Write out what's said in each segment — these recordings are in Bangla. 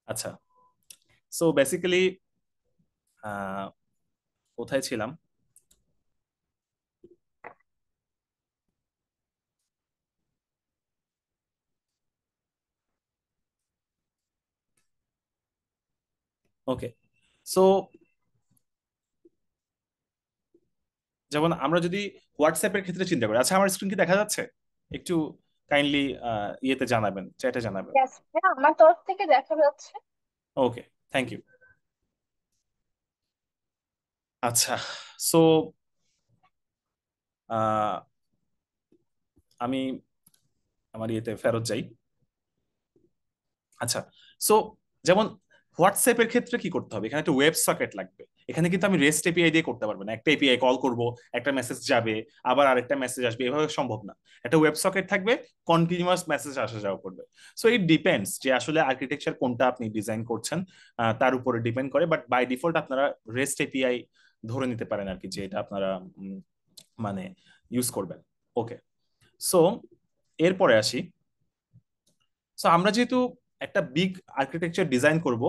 আচ্ছা, সো বেসিক্যালি কোথায় ছিলাম? ওকে, সো যেমন আমরা যদি হোয়াটসঅ্যাপের ক্ষেত্রে চিন্তা করি, আচ্ছা আমার স্ক্রিন কি দেখা যাচ্ছে? একটু কাইন্ডলি ইয়েতে জানাবেন, চ্যাটে জানাবেন। Yes, হ্যাঁ, আমার তরফ থেকে দেখা যাচ্ছে। ওকে, থ্যাংক ইউ। আচ্ছা, সো আমি আমার ইয়েতে ফেরত যাই। আচ্ছা, সো যেমন হোয়াটসঅ্যাপের ক্ষেত্রে কি করতে হবে, এখানে একটা ওয়েব সকেট লাগবে। এখানে কিন্তু আমি রেস্ট এপিআই দিয়ে করতে পারবো না। একটা এপিআই কল করব, একটা মেসেজ যাবে, আবার আরেকটা মেসেজ আসবে, এভাবে সম্ভব না। একটা ওয়েব সকেট থাকবে, কন্টিনিউয়াস মেসেজ আসা যাওয়া করবে। সো ইট ডিপেন্ডস যে আসলে আর্কিটেকচার কোনটা আপনি ডিজাইন করছেন, তার উপরে ডিপেন্ড করে। বাট বাই ডিফল্ট আপনারা রেস্ট এপিআই ধরে নিতে পারেন আর কি, যে এটা আপনারা মানে ইউজ করবেন। ওকে, সো এরপরে আসি। সো আমরা যেহেতু একটা বিগ আর্কিটেকচার ডিজাইন করব,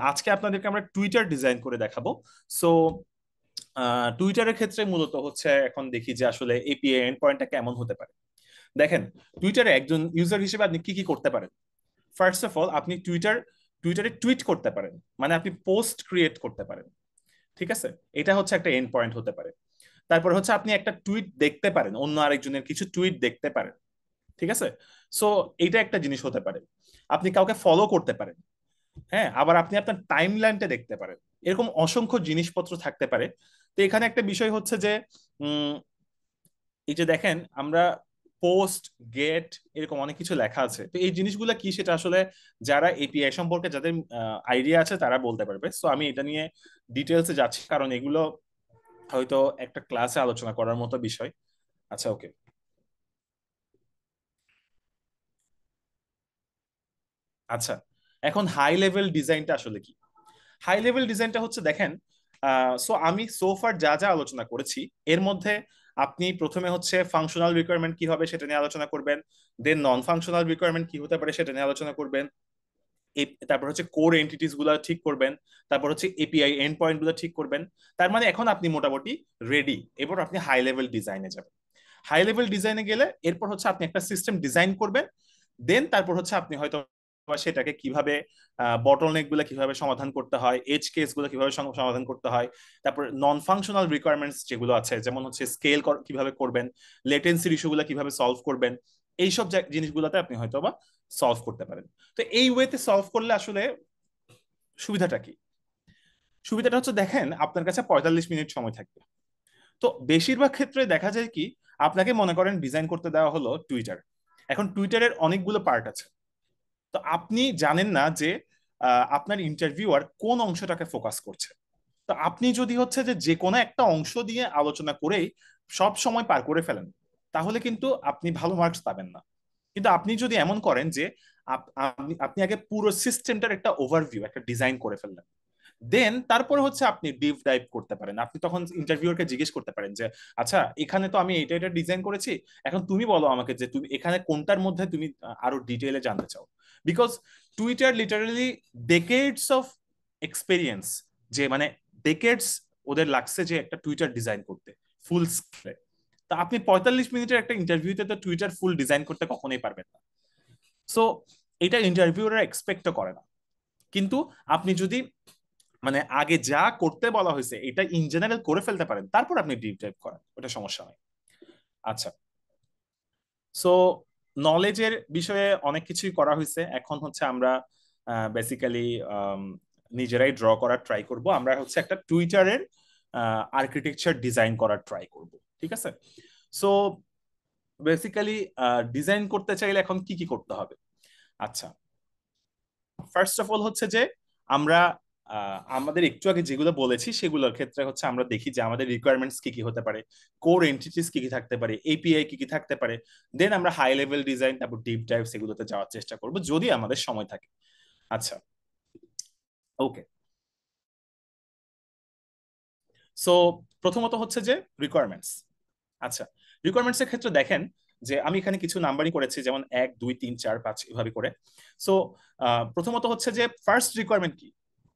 আজকে আপনাদেরকে আমরা টুইটার ডিজাইন করে দেখাবো। সো টুইটারের ক্ষেত্রে মূলত হচ্ছে এখন দেখি যে আসলে এপিআই এন্ড পয়েন্টটা কেমন হতে পারে। দেখেন, টুইটারে একজন ইউজার হিসেবে আপনি কি কি করতে পারেন। ফার্স্ট অফ অল, আপনি টুইটারে টুইট করতে পারেন, মানে আপনি পোস্ট ক্রিয়েট করতে পারেন। ঠিক আছে, এটা হচ্ছে একটা এন্ড পয়েন্ট হতে পারে। তারপর হচ্ছে আপনি একটা টুইট দেখতে পারেন, অন্য আরেকজনের কিছু টুইট দেখতে পারেন। ঠিক আছে, সো এইটা একটা জিনিস হতে পারে। আপনি কাউকে ফলো করতে পারেন। হ্যাঁ, আবার আপনি আপনার টাইম লাইনটা দেখতে পারেন। এরকম অসংখ্য জিনিসপত্র থাকতে পারে। তো এখানে একটা বিষয় হচ্ছে যে উম, এই যে দেখেন আমরা পোস্ট, গেট, এরকম অনেক কিছু লেখা আছে। তো এই জিনিসগুলো কি সেটা আসলে যারা এপিআই সম্পর্কে যাদের আইডিয়া আছে তারা বলতে পারবে। সো আমি এটা নিয়ে ডিটেলসে যাচ্ছি, কারণ এগুলো হয়তো একটা ক্লাসে আলোচনা করার মতো বিষয়। আচ্ছা, ওকে। আচ্ছা, এখন হাই লেভেল ডিজাইনটা আসলে কি? হাই লেভেল ডিজাইনটা হচ্ছে দেখেন, সো আমি সোফার যা যা আলোচনা করেছি এর মধ্যে আপনি প্রথমে হচ্ছে ফাংশনাল রিকোয়ারমেন্ট কি হবে সেটা নিয়ে আলোচনা করবেন। দেন নন ফাংশনাল রিকোয়ারমেন্ট কি হতে পারে সেটা নিয়ে আলোচনা করবেন। তারপর হচ্ছে কোর এন্টিটিস গুলো ঠিক করবেন। তারপর হচ্ছে এপিআই এন্ড পয়েন্ট গুলো ঠিক করবেন। তার মানে এখন আপনি মোটামুটি রেডি। এবার আপনি হাই লেভেল ডিজাইনে যাবেন। হাই লেভেল ডিজাইনে গেলে এরপর হচ্ছে আপনি একটা সিস্টেম ডিজাইন করবেন। দেন তারপর হচ্ছে আপনি হয়তো সেটাকে কিভাবে বটলনেক গুলো কিভাবে সমাধান করতে হয়, এজ কেস গুলো কিভাবে সমাধান করতে হয়, তারপর নন ফাংশনাল রিকোয়ারমেন্টস যেগুলো আছে যেমন হচ্ছে স্কেল কিভাবে করবেন, লেটেন্সির ইস্যুগুলো কিভাবে সলভ করবেন, এইসব জিনিসগুলোতে আপনি হয়তো বা সলভ করতে পারেন। তো এই ওয়েতে সলভ করলে আসলে সুবিধাটা কি? সুবিধাটা হচ্ছে দেখেন, আপনার কাছে 45 মিনিট সময় থাকবে। তো বেশিরভাগ ক্ষেত্রে দেখা যায় কি, আপনাকে মনে করেন ডিজাইন করতে দেওয়া হলো টুইটার। এখন টুইটারের অনেকগুলো পার্ট আছে। তো আপনি জানেন না যে আপনার ইন্টারভিউয়ার কোন অংশটাকে ফোকাস করছে। তো আপনি যদি হচ্ছে যে যে কোনো একটা অংশ দিয়ে আলোচনা করেই সব সময় পার করে ফেলেন, তাহলে কিন্তু আপনি ভালো মার্কস পাবেন না। কিন্তু আপনি যদি এমন করেন যে আপনি আগে পুরো সিস্টেমটার একটা ওভারভিউ, একটা ডিজাইন করে ফেললেন, দেন তারপরে হচ্ছে আপনি ডিপ ডাইভ করতে পারেন। আপনি তখন ইন্টারভিউয়ারকে জিজ্ঞেস করতে পারেন যে আচ্ছা, এখানে তো আমি এটা এটা ডিজাইন করেছি, এখন তুমি বলো আমাকে যে তুমি এখানে কোনটার মধ্যে তুমি আরো ডিটেইলে জানতে চাও। Because Twitter literally decades of experience, যে মানে ডেকেডস ওদের লাগছে যে একটা টুইটার ডিজাইন করতে ফুল স্কেলে। তা আপনি 45 মিনিটের একটা ইন্টারভিউতে তো টুইটার ফুল ডিজাইন করতে কখনোই পারবেন না। সো এটা ইন্টারভিউরা এক্সপেক্টও করে না। কিন্তু আপনি যদি মানে আগে যা করতে বলা হয়েছে এটা ইন জেনারেল করে ফেলতে পারেন, তারপর আপনি ডিপ ডাইভ করেন, ওটা সমস্যা নয়। আচ্ছা, সো নলেজের বিষয়ে অনেক কিছুই করা হয়েছে। এখন হচ্ছে আমরা বেসিক্যালি নিজেরাই ড্র করার ট্রাই করব। আমরা হচ্ছে একটা টুইটারের আর্কিটেকচার ডিজাইন করার ট্রাই করব। ঠিক আছে, সো বেসিক্যালি ডিজাইন করতে চাইলে এখন কি কি করতে হবে। আচ্ছা, ফার্স্ট অফ অল হচ্ছে যে আমরা আমাদের একটু আগে যেগুলো বলেছি সেগুলোর ক্ষেত্রে হচ্ছে আমরা দেখি যে আমাদের রিকোয়ারমেন্টস কি কি হতে পারে, কোর এন্টিটিস কি কি থাকতে পারে, এপিআই কি কি থাকতে পারে। দেন আমরা হাই লেভেল ডিজাইন, তারপর ডিপ ডাইভ সেগুলোতে যাওয়ার চেষ্টা করব যদি আমাদের সময় থাকে। আচ্ছা, ওকে। সো প্রথমত হচ্ছে যে রিকোয়ারমেন্টস। আচ্ছা, রিকোয়ারমেন্টস এর ক্ষেত্রে দেখেন, যে আমি এখানে কিছু নাম্বারিং করেছি, যেমন 1 2 3 4 5 এভাবে করে। সো প্রথমত হচ্ছে যে ফার্স্ট রিকোয়ারমেন্ট কি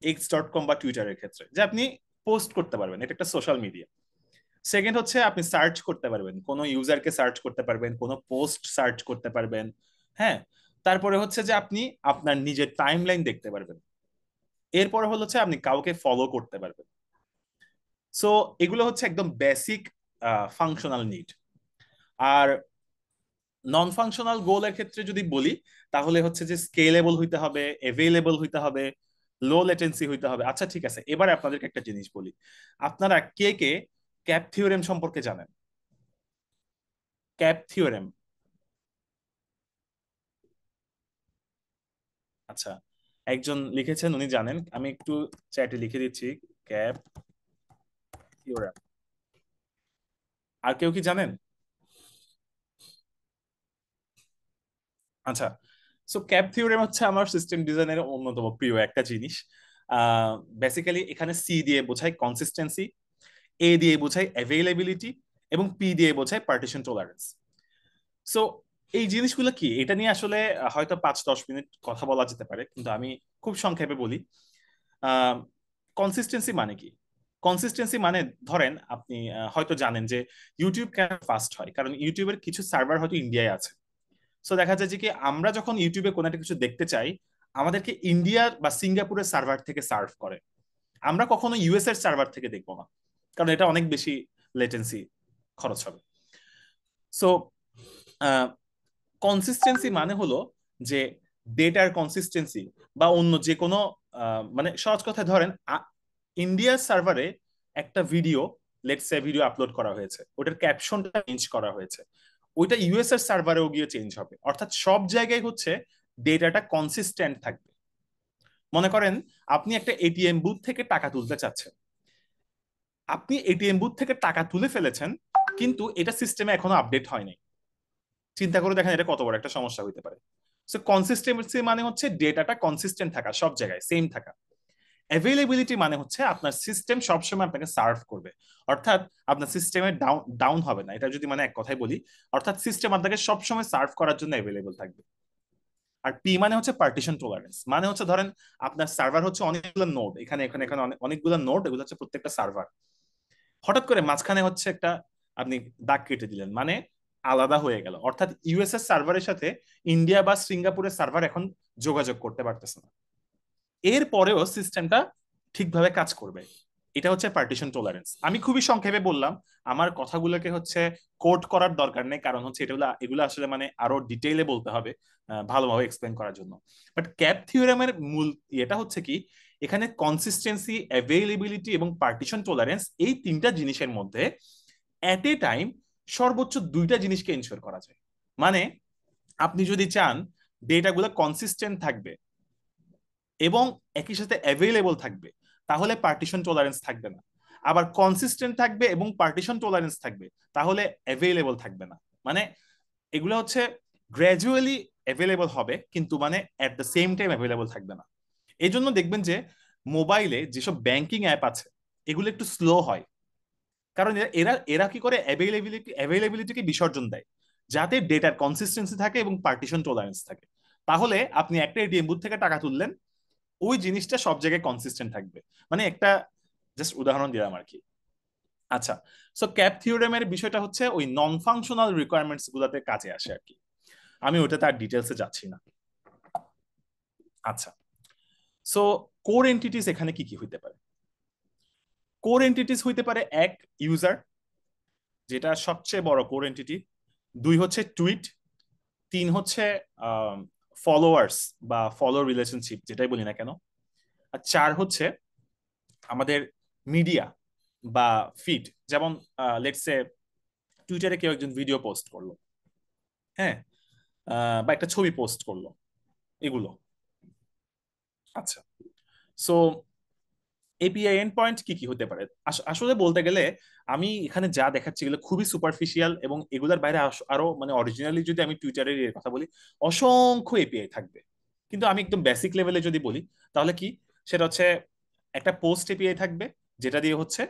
x.com বা টুইটারের ক্ষেত্রে, যে আপনি পোস্ট করতে পারবেন, এটা একটা সোশ্যাল মিডিয়া। সেকেন্ড হচ্ছে আপনি সার্চ করতে পারবেন, কোনো ইউজারকে সার্চ করতে পারবেন, কোনো পোস্ট সার্চ করতে পারবেন। হ্যাঁ, তারপরে হচ্ছে যে আপনি আপনার নিজের টাইমলাইন দেখতে পারবেন। এরপরে হচ্ছে আপনি কাউকে ফলো করতে পারবেন। সো এগুলো হচ্ছে একদম বেসিক ফাংশনাল নিড। আর নন ফাংশনাল গোলের ক্ষেত্রে যদি বলি, তাহলে হচ্ছে যে স্কেলেবল হইতে হবে, এভেইলেবল হইতে হবে, লো লেটেন্সি হইতে হবে। আচ্ছা ঠিক আছে, এবারে আপনাদেরকে একটা জিনিস বলি। আপনারা কে কে ক্যাপ থিওরেম সম্পর্কে জানেন? ক্যাপ থিওরেম, আচ্ছা, একজন লিখেছেন, উনি জানেন, আমি একটু চ্যাটে লিখে দিচ্ছি, ক্যাপ থিওরেম। আর কেউ কি জানেন? আচ্ছা, সো ক্যাপ থিওরেম হচ্ছে আমার সিস্টেম ডিজাইনের অন্যতম প্রিয় একটা জিনিস। বেসিক্যালি এখানে সি দিয়ে বোঝায় কনসিস্টেন্সি, এ দিয়ে বোঝায় অ্যাভেইলেবিলিটি, এবং পি দিয়ে বোঝায় পার্টিশন টলারেন্স। সো এই জিনিসগুলো কি, এটা নিয়ে আসলে হয়তো 5-10 মিনিট কথা বলা যেতে পারে, কিন্তু আমি খুব সংক্ষেপে বলি। কনসিস্টেন্সি মানে কি? কনসিস্টেন্সি মানে, ধরেন আপনি হয়তো জানেন যে ইউটিউব কেন ফাস্ট হয়, কারণ ইউটিউবের কিছু সার্ভার হয়তো ইন্ডিয়ায় আছে। সো দেখা যায় যে কি, আমরা যখন ইউটিউবে কোনো একটা কিছু দেখতে চাই, আমাদেরকে ইন্ডিয়া বা সিঙ্গাপুরের সার্ভার থেকে সার্ভ করে। আমরা কখনো ইউএস এর সার্ভার থেকে দেখবো না, কারণ এটা অনেক বেশি লেটেন্সি খরচ হবে। সো কনসিস্টেন্সি মানে হলো যে ডেটার কনসিস্টেন্সি, বা অন্য যে কোনো মানে সহজ কথায় ধরেন, ইন্ডিয়ার সার্ভারে একটা video, let's say video upload করা হয়েছে, ওটার ক্যাপশনটা চেঞ্জ করা হয়েছে, ওইটা ইউএস এর সার্ভারেও গিয়ে চেঞ্জ হবে। অর্থাৎ সব জায়গায় হচ্ছে ডেটাটা কনসিস্টেন্ট থাকবে। মনে করেন আপনি একটা এটিএম বুথ থেকে টাকা তুলতে চাচ্ছেন, আপনি এটিএম বুথ থেকে টাকা তুলে ফেলেছেন, কিন্তু এটা সিস্টেমে এখনো আপডেট হয়নি। চিন্তা করে দেখেন এটা কত বড় একটা সমস্যা হতে পারে। সো কনসিস্টেন্সি মানে হচ্ছে ডেটাটা কনসিস্টেন্ট থাকা, সব জায়গায় সেম থাকা। অ্যাভেলেবিলিটি মানে হচ্ছে আপনার সিস্টেম সবসময় আপনাকে সার্ভ করবে, অর্থাৎ আপনার সিস্টেমে ডাউন ডাউন হবে না, এটা যদি মানে এক কথায় বলি, অর্থাৎ সিস্টেম আপনাকে সবসময় সার্ভ করার জন্য অ্যাভেলেবল থাকবে। আর পি মানে হচ্ছে পার্টিশন টলারেন্স, মানে হচ্ছে ধরেন আপনার সার্ভার হচ্ছে অনেকগুলো নোড, এখানে এখানে এখানে অনেকগুলো নোড, এগুলো হচ্ছে প্রত্যেকটা সার্ভার। হঠাৎ করে মাঝখানে হচ্ছে একটা আপনি দাগ কেটে দিলেন, মানে আলাদা হয়ে গেল, অর্থাৎ ইউএস এর সার্ভারের সাথে ইন্ডিয়া বা সিঙ্গাপুরের সার্ভার এখন যোগাযোগ করতে পারতেছে না। এর পরেও সিস্টেমটা ঠিকভাবে কাজ করবে। এটা হচ্ছে পার্টিশন টলারেন্স। আমি খুবই সংক্ষেপে বললাম, আমার কথাগুলোকে হচ্ছে কোড করার দরকার নেই, কারণ হচ্ছে এগুলো এগুলো আসলে মানে আরো ডিটেইলে বলতে হবে ভালোভাবে এক্সপ্লেন করার জন্য। বাট ক্যাপ থিওরেমের মূল এটা হচ্ছে কি, এখানে কনসিস্টেন্সি, অ্যাভেইলেবিলিটি এবং পার্টিশন টলারেন্স, এই তিনটা জিনিসের মধ্যে এট এ টাইম সর্বোচ্চ দুইটা জিনিসকে এনশিওর করা যায়। মানে আপনি যদি চান ডেটাগুলো কনসিস্টেন্ট থাকবে এবং একই সাথে অ্যাভেলেবল থাকবে, তাহলে পার্টিশন টলারেন্স থাকবে না। আবার কনসিস্টেন্ট থাকবে এবং পার্টিশন টলারেন্স থাকবে, তাহলে অ্যাভেলেবল থাকবে না। মানে এগুলো হচ্ছে গ্র্যাজুয়ালি অ্যাভেলেবল হবে, কিন্তু মানে at the same time available থাকবে না। এই জন্য দেখবেন যে মোবাইলে যেসব ব্যাংকিং অ্যাপ আছে, এগুলো একটু স্লো হয়, কারণ এরা এরা এরা কি করে, অ্যাভেলেবিলিটিকে বিসর্জন দেয়, যাতে ডেটার কনসিস্টেন্সি থাকে এবং পার্টিশন টলারেন্স থাকে। তাহলে আপনি একটা এটিএম বুথ থেকে টাকা তুললেন, ওই জিনিসটা সব জায়গায় কনসিস্টেন্ট থাকবে। মানে একটা জাস্ট উদাহরণ দিলাম আর কি। আচ্ছা, সো ক্যাপ থিওরেমের বিষয়টা হচ্ছে ওই নন ফাংশনাল রিকোয়ারমেন্টস গুলাতে কাজে আসে আর কি। আমি ওটা তার ডিটেলসে যাচ্ছি না। আচ্ছা, সো কোর এন্টিটিস এখানে কি কি হইতে পারে? কোর এন্টিটিস হইতে পারে, এক, ইউজার, যেটা সবচেয়ে বড় কোর এন্টিটি। দুই হচ্ছে টুইট। তিন হচ্ছে ফলোয়ার্স বা ফলো রিলেশনশিপ, যেটাই বলি না কেন। আর চার হচ্ছে আমাদের মিডিয়া বা ফিড, যেমন লেটস সে টুইটারে কেউ একজন ভিডিও পোস্ট করলো, হ্যাঁ, বা একটা ছবি পোস্ট করলো, এগুলো। আচ্ছা, সো এপিআই এন্ড পয়েন্ট কি কি হতে পারে? আসলে বলতে গেলে আমি এখানে যা দেখাচ্ছি এগুলো খুবই সুপারফিশিয়াল, এবং এগুলোর বাইরে আরো মানে অরিজিনালি যদি আমি টুইটারের এর কথা বলি, অসংখ্য এপিআই থাকবে। কিন্তু আমি একদম বেসিক লেভেলে যদি বলি, তাহলে কি, সেটা হচ্ছে একটা পোস্ট এপিআই থাকবে, যেটা দিয়ে হচ্ছে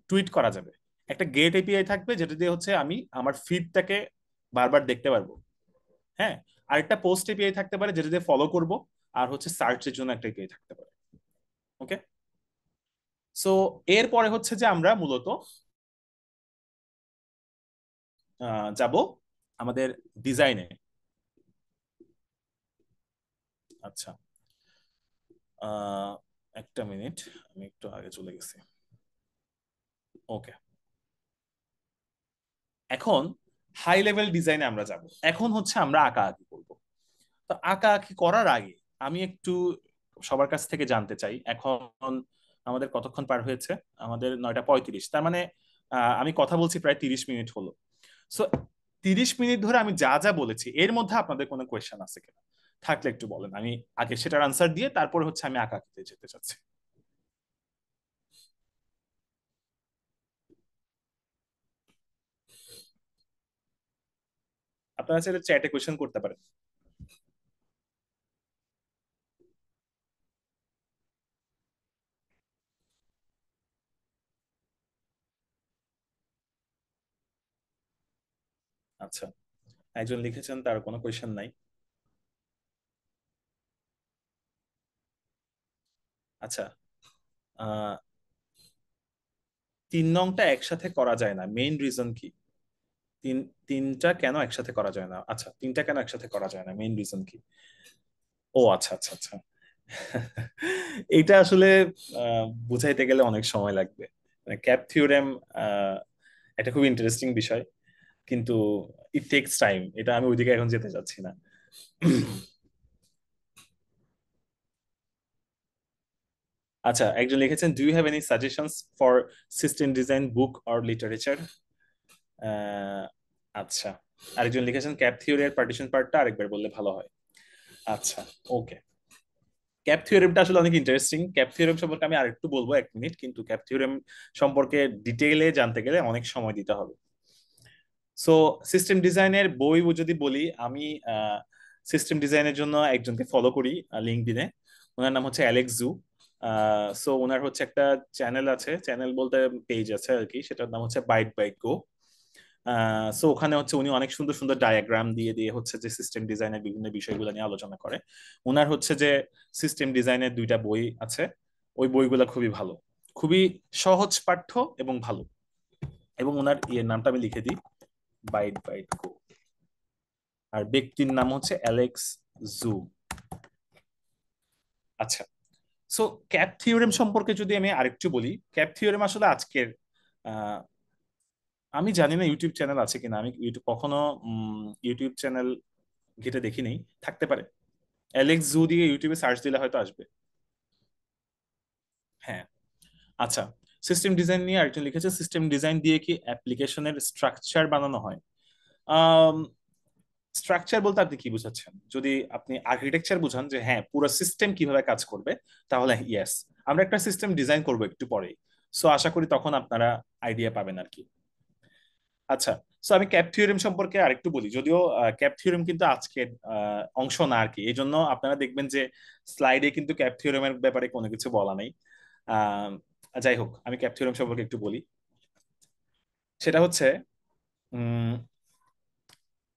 টুইট করা যাবে। একটা গেট এপিআই থাকবে, যেটা দিয়ে হচ্ছে আমি আমার ফিডটাকে বারবার দেখতে পারবো। হ্যাঁ, আরেকটা পোস্ট এপিআই থাকতে পারে যেটা দিয়ে ফলো করব, আর হচ্ছে সার্চের জন্য একটা এপিআই থাকতে পারে। ওকে। সো এরপরে হচ্ছে যে আমরা মূলত যাব আমাদের ডিজাইনে। আচ্ছা, আহ, একটা মিনিট, আমি একটু আগে চলে গেছি। ওকে, এখন হাই লেভেল ডিজাইনে আমরা যাব। এখন হচ্ছে আমরা আঁকাআঁকি করব। তো আঁকাআঁকি করার আগে আমি একটু সবার কাছ থেকে জানতে চাই, এখন আমাদের কতক্ষণ পার হয়েছে? আমাদের 9টা 35, তার মানে আমি কথা বলছি প্রায় 30 মিনিট হলো। সো 30 মিনিট ধরে আমি যা যা বলেছি এর মধ্যে আপনাদের কোনো কোয়েশ্চেন আছে কিনা? থাকলে একটু বলেন, আমি আগে সেটার আনসার দিয়ে তারপরে হচ্ছে আমি আঁকাআঁকিতে যেতে চাচ্ছি। আপনারা চাইলে চ্যাটে কোয়েশ্চেন করতে পারেন। আচ্ছা, একজন লিখেছেন তার কোনো কোয়েশ্চেন নাই। আচ্ছা, আহ 3 নংটা একসাথে করা যায় না, মেইন রিজন কি? তিন তিনটা কেন একসাথে করা যায় না? আচ্ছা, তিনটা কেন একসাথে করা যায় না, মেইন রিজন কি? ও আচ্ছা আচ্ছা আচ্ছা। এইটা আসলে বুঝাইতে গেলে অনেক সময় লাগবে। ক্যাপ থিওরেম এটা খুব ইন্টারেস্টিং বিষয়, কিন্তু ইট টেকস টাইম, এটা আমি ওইদিকে এখন যেতে চাচ্ছি না। আচ্ছা, একজন লিখেছেন, do you have any suggestions for system design book or literature? আচ্ছা, আরেকজন লিখেছেন, ক্যাপ থিওরি এর পার্টিশন পার্টটা আরেকবার বললে ভালো হয়। আচ্ছা, ওকে। ক্যাপ থিওরেমটা আসলে অনেক ইন্টারেস্টিং। ক্যাপ থিওরেম সম্পর্কে আমি আরেকটু বলবো, 1 মিনিট, কিন্তু ক্যাপ থিওরেম সম্পর্কে ডিটেইলে জানতে গেলে অনেক সময় দিতে হবে। সো সিস্টেম ডিজাইনের বই যদি বলি, আমি সিস্টেম ডিজাইনের জন্য একজনকে ফলো করি লিঙ্কডইনে। ওনার নাম হচ্ছে অ্যালেক্স জু। সো ওনার হচ্ছে একটা চ্যানেল আছে, চ্যানেল বলতে পেজ আছে আর কি, সেটার নাম হচ্ছে বাইট বাইট গো। সো ওখানে হচ্ছে উনি অনেক সুন্দর সুন্দর ডায়াগ্রাম দিয়ে দিয়ে হচ্ছে যে সিস্টেম ডিজাইনের বিভিন্ন বিষয়গুলো নিয়ে আলোচনা করে। ওনার হচ্ছে যে সিস্টেম ডিজাইনের 2টা বই আছে, ওই বইগুলো খুবই ভালো, খুবই সহজ পাঠ্য এবং ভালো। এবং ওনার ইয়ের নামটা আমি লিখে দিই, বাইট বাইট গো। আর ব্যক্তির নাম হচ্ছে অ্যালেক্স জু। আচ্ছা, সো ক্যাপ থিওরেম সম্পর্কে যদি আমি আরেকটু বলি, ক্যাপ থিওরেম আসলে আজকের আহ, আমি জানি না ইউটিউব চ্যানেল আছে কিনা, আমি ইউটিউব কখনো ইউটিউব চ্যানেল ঘেটে দেখি নেই, থাকতে পারে। অ্যালেক্স জু দিয়ে ইউটিউবে সার্চ দিলে হয়তো আসবে। হ্যাঁ। আচ্ছা, সিস্টেম ডিজাইন নিয়ে আরেকজন লিখেছে, সিস্টেম ডিজাইন দিয়ে কি অ্যাপ্লিকেশনের স্ট্রাকচার বানানো হয়? স্ট্রাকচার বলতে আপনি কি বুঝাচ্ছেন? যদি আপনি আর্কিটেকচার বুঝান যে হ্যাঁ পুরো সিস্টেম কিভাবে কাজ করবে, তাহলে ইয়েস, আমরা একটা সিস্টেম ডিজাইন করব একটু পরেই। সো আশা করি তখন আপনারা আইডিয়া পাবেন আর কি। আচ্ছা, সো আমি ক্যাপ থিওরেম সম্পর্কে আরেকটু বলি, যদিও ক্যাপ থিওরেম কিন্তু আজকের অংশ না আর কি, এই জন্য আপনারা দেখবেন যে স্লাইডে কিন্তু ক্যাপ থিওরেমের ব্যাপারে কোনো কিছু বলা নেই। আহ, যাই হোক, আমি ক্যাপ থিওরেম সম্পর্কে একটু বলি। সেটা হচ্ছে, উম,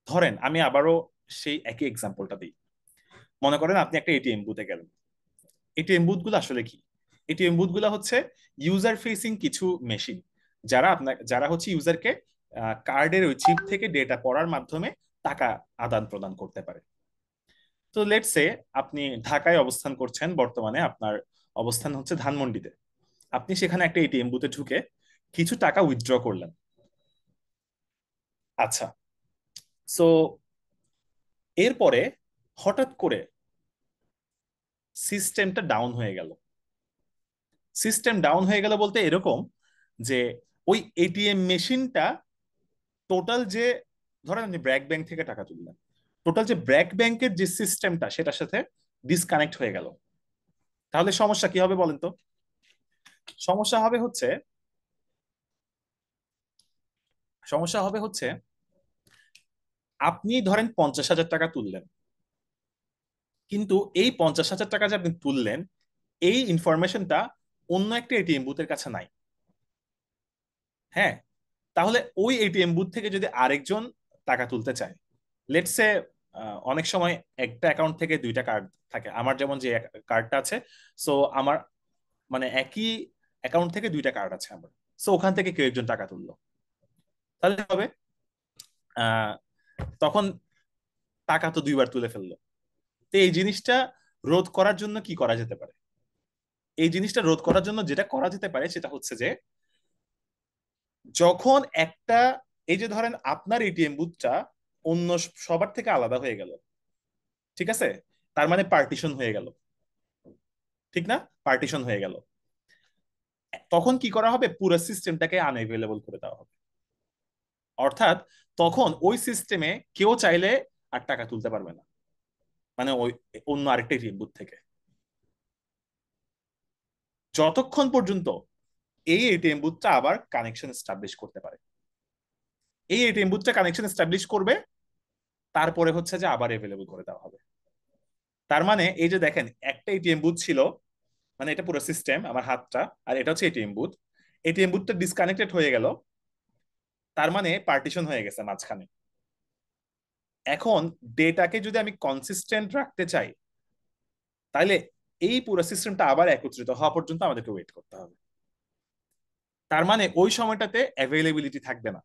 ধরেন আমি আবারও সেই একই এক্সাম্পলটা দিই। মনে করেন আপনি একটা এটিএম বুথে গেলেন। এটিএম বুথ গুলো আসলে কি? এটিএম বুথ গুলো হচ্ছে ইউজার ফেসিং কিছু মেশিন, যারা হচ্ছে ইউজারকে কার্ডের ওই চিপ থেকে ডেটা পড়ার মাধ্যমে টাকা আদান প্রদান করতে পারে। তো লেটস সে আপনি ঢাকায় অবস্থান করছেন, বর্তমানে আপনার অবস্থান হচ্ছে ধানমন্ডিতে। আপনি সেখানে একটা এটিএম বুথে ঢুকে কিছু টাকা উইথড্র করলেন। আচ্ছা, সো এরপরে হঠাৎ করে সিস্টেমটা ডাউন হয়ে গেল। সিস্টেম ডাউন হয়ে গেল বলতে এরকম যে ওই এটিএম মেশিনটা, টোটাল যে, ধরেন আপনি ব্র্যাক ব্যাংক থেকে টাকা তুললেন, টোটাল যে ব্র্যাক ব্যাংকের যে সিস্টেমটা সেটার সাথে ডিসকানেক্ট হয়ে গেল। তাহলে সমস্যা কি হবে বলেন তো? সমস্যা হবে হচ্ছে, সমস্যা হবে হচ্ছে আপনি ধরেন 50,000 টাকা তুললেন, কিন্তু এই 50,000 টাকা যে আপনি তুললেন, এই ইনফরমেশনটা অন্য একটা এটিএম বুথের কাছে নাই। হ্যাঁ, তাহলে ওই এটিএম বুথ থেকে যদি আরেকজন টাকা তুলতে চায়, লেটস সে অনেক সময় একটা অ্যাকাউন্ট থেকে দুইটা কার্ড থাকে, আমার যেমন যে কার্ডটা আছে, সো আমার মানে একই অ্যাকাউন্ট থেকে দুইটা কার্ড আছে আমার, সো ওখান থেকে কেউ একজন টাকা তুললো, তাহলে হবে আহ তখন টাকা তো দুইবার তুলে ফেললো। তো এই জিনিসটা রোধ করার জন্য কি করা যেতে পারে? এই জিনিসটা রোধ করার জন্য যেটা করা যেতে পারে সেটা হচ্ছে যে, যখন একটা, এই যে ধরেন আপনার এটিএম বুথটা অন্য সবার থেকে আলাদা হয়ে গেল, ঠিক আছে, তার মানে পার্টিশন হয়ে গেল, ঠিক না? পার্টিশন হয়ে গেল, তখন কি করা হবে? পুরো সিস্টেমটাকে আনএভেলেবল করে দেওয়া হবে। অর্থাৎ তখন ওই সিস্টেমে কেউ চাইলে আর টাকা তুলতে পারবে না, মানে ওই অন্য আরেকটা এটিএম বুথ থেকে, যতক্ষণ পর্যন্ত এই এটিএম বুথটা আবার কানেকশন এস্টাবলিশ করতে পারে। এই এটিএম বুথটা কানেকশন এস্টাবলিশ করবে, তারপরে হচ্ছে যে আবার এভেলেবল করে দেওয়া হবে। তার মানে এই যে দেখেন, একটা এটিএম বুথ ছিল, মানে এটা পুরো সিস্টেম আমার হাতটা, আর এটা হচ্ছে এটিএম বুথ, এটিএম বুথটা ডিসকানেক্টেড হয়ে গেল, তার মানে পার্টিশন হয়ে গেছে মাঝখানে। এখন ডেটাকে যদি আমি কনসিস্টেন্ট রাখতে চাই, তাহলে এই পুরো সিস্টেমটা আবার একত্রিত হওয়া পর্যন্ত আমাদেরকে ওয়েট করতে হবে। তার মানে ওই সময়টাতে অ্যাভেলেবিলিটি থাকবে না।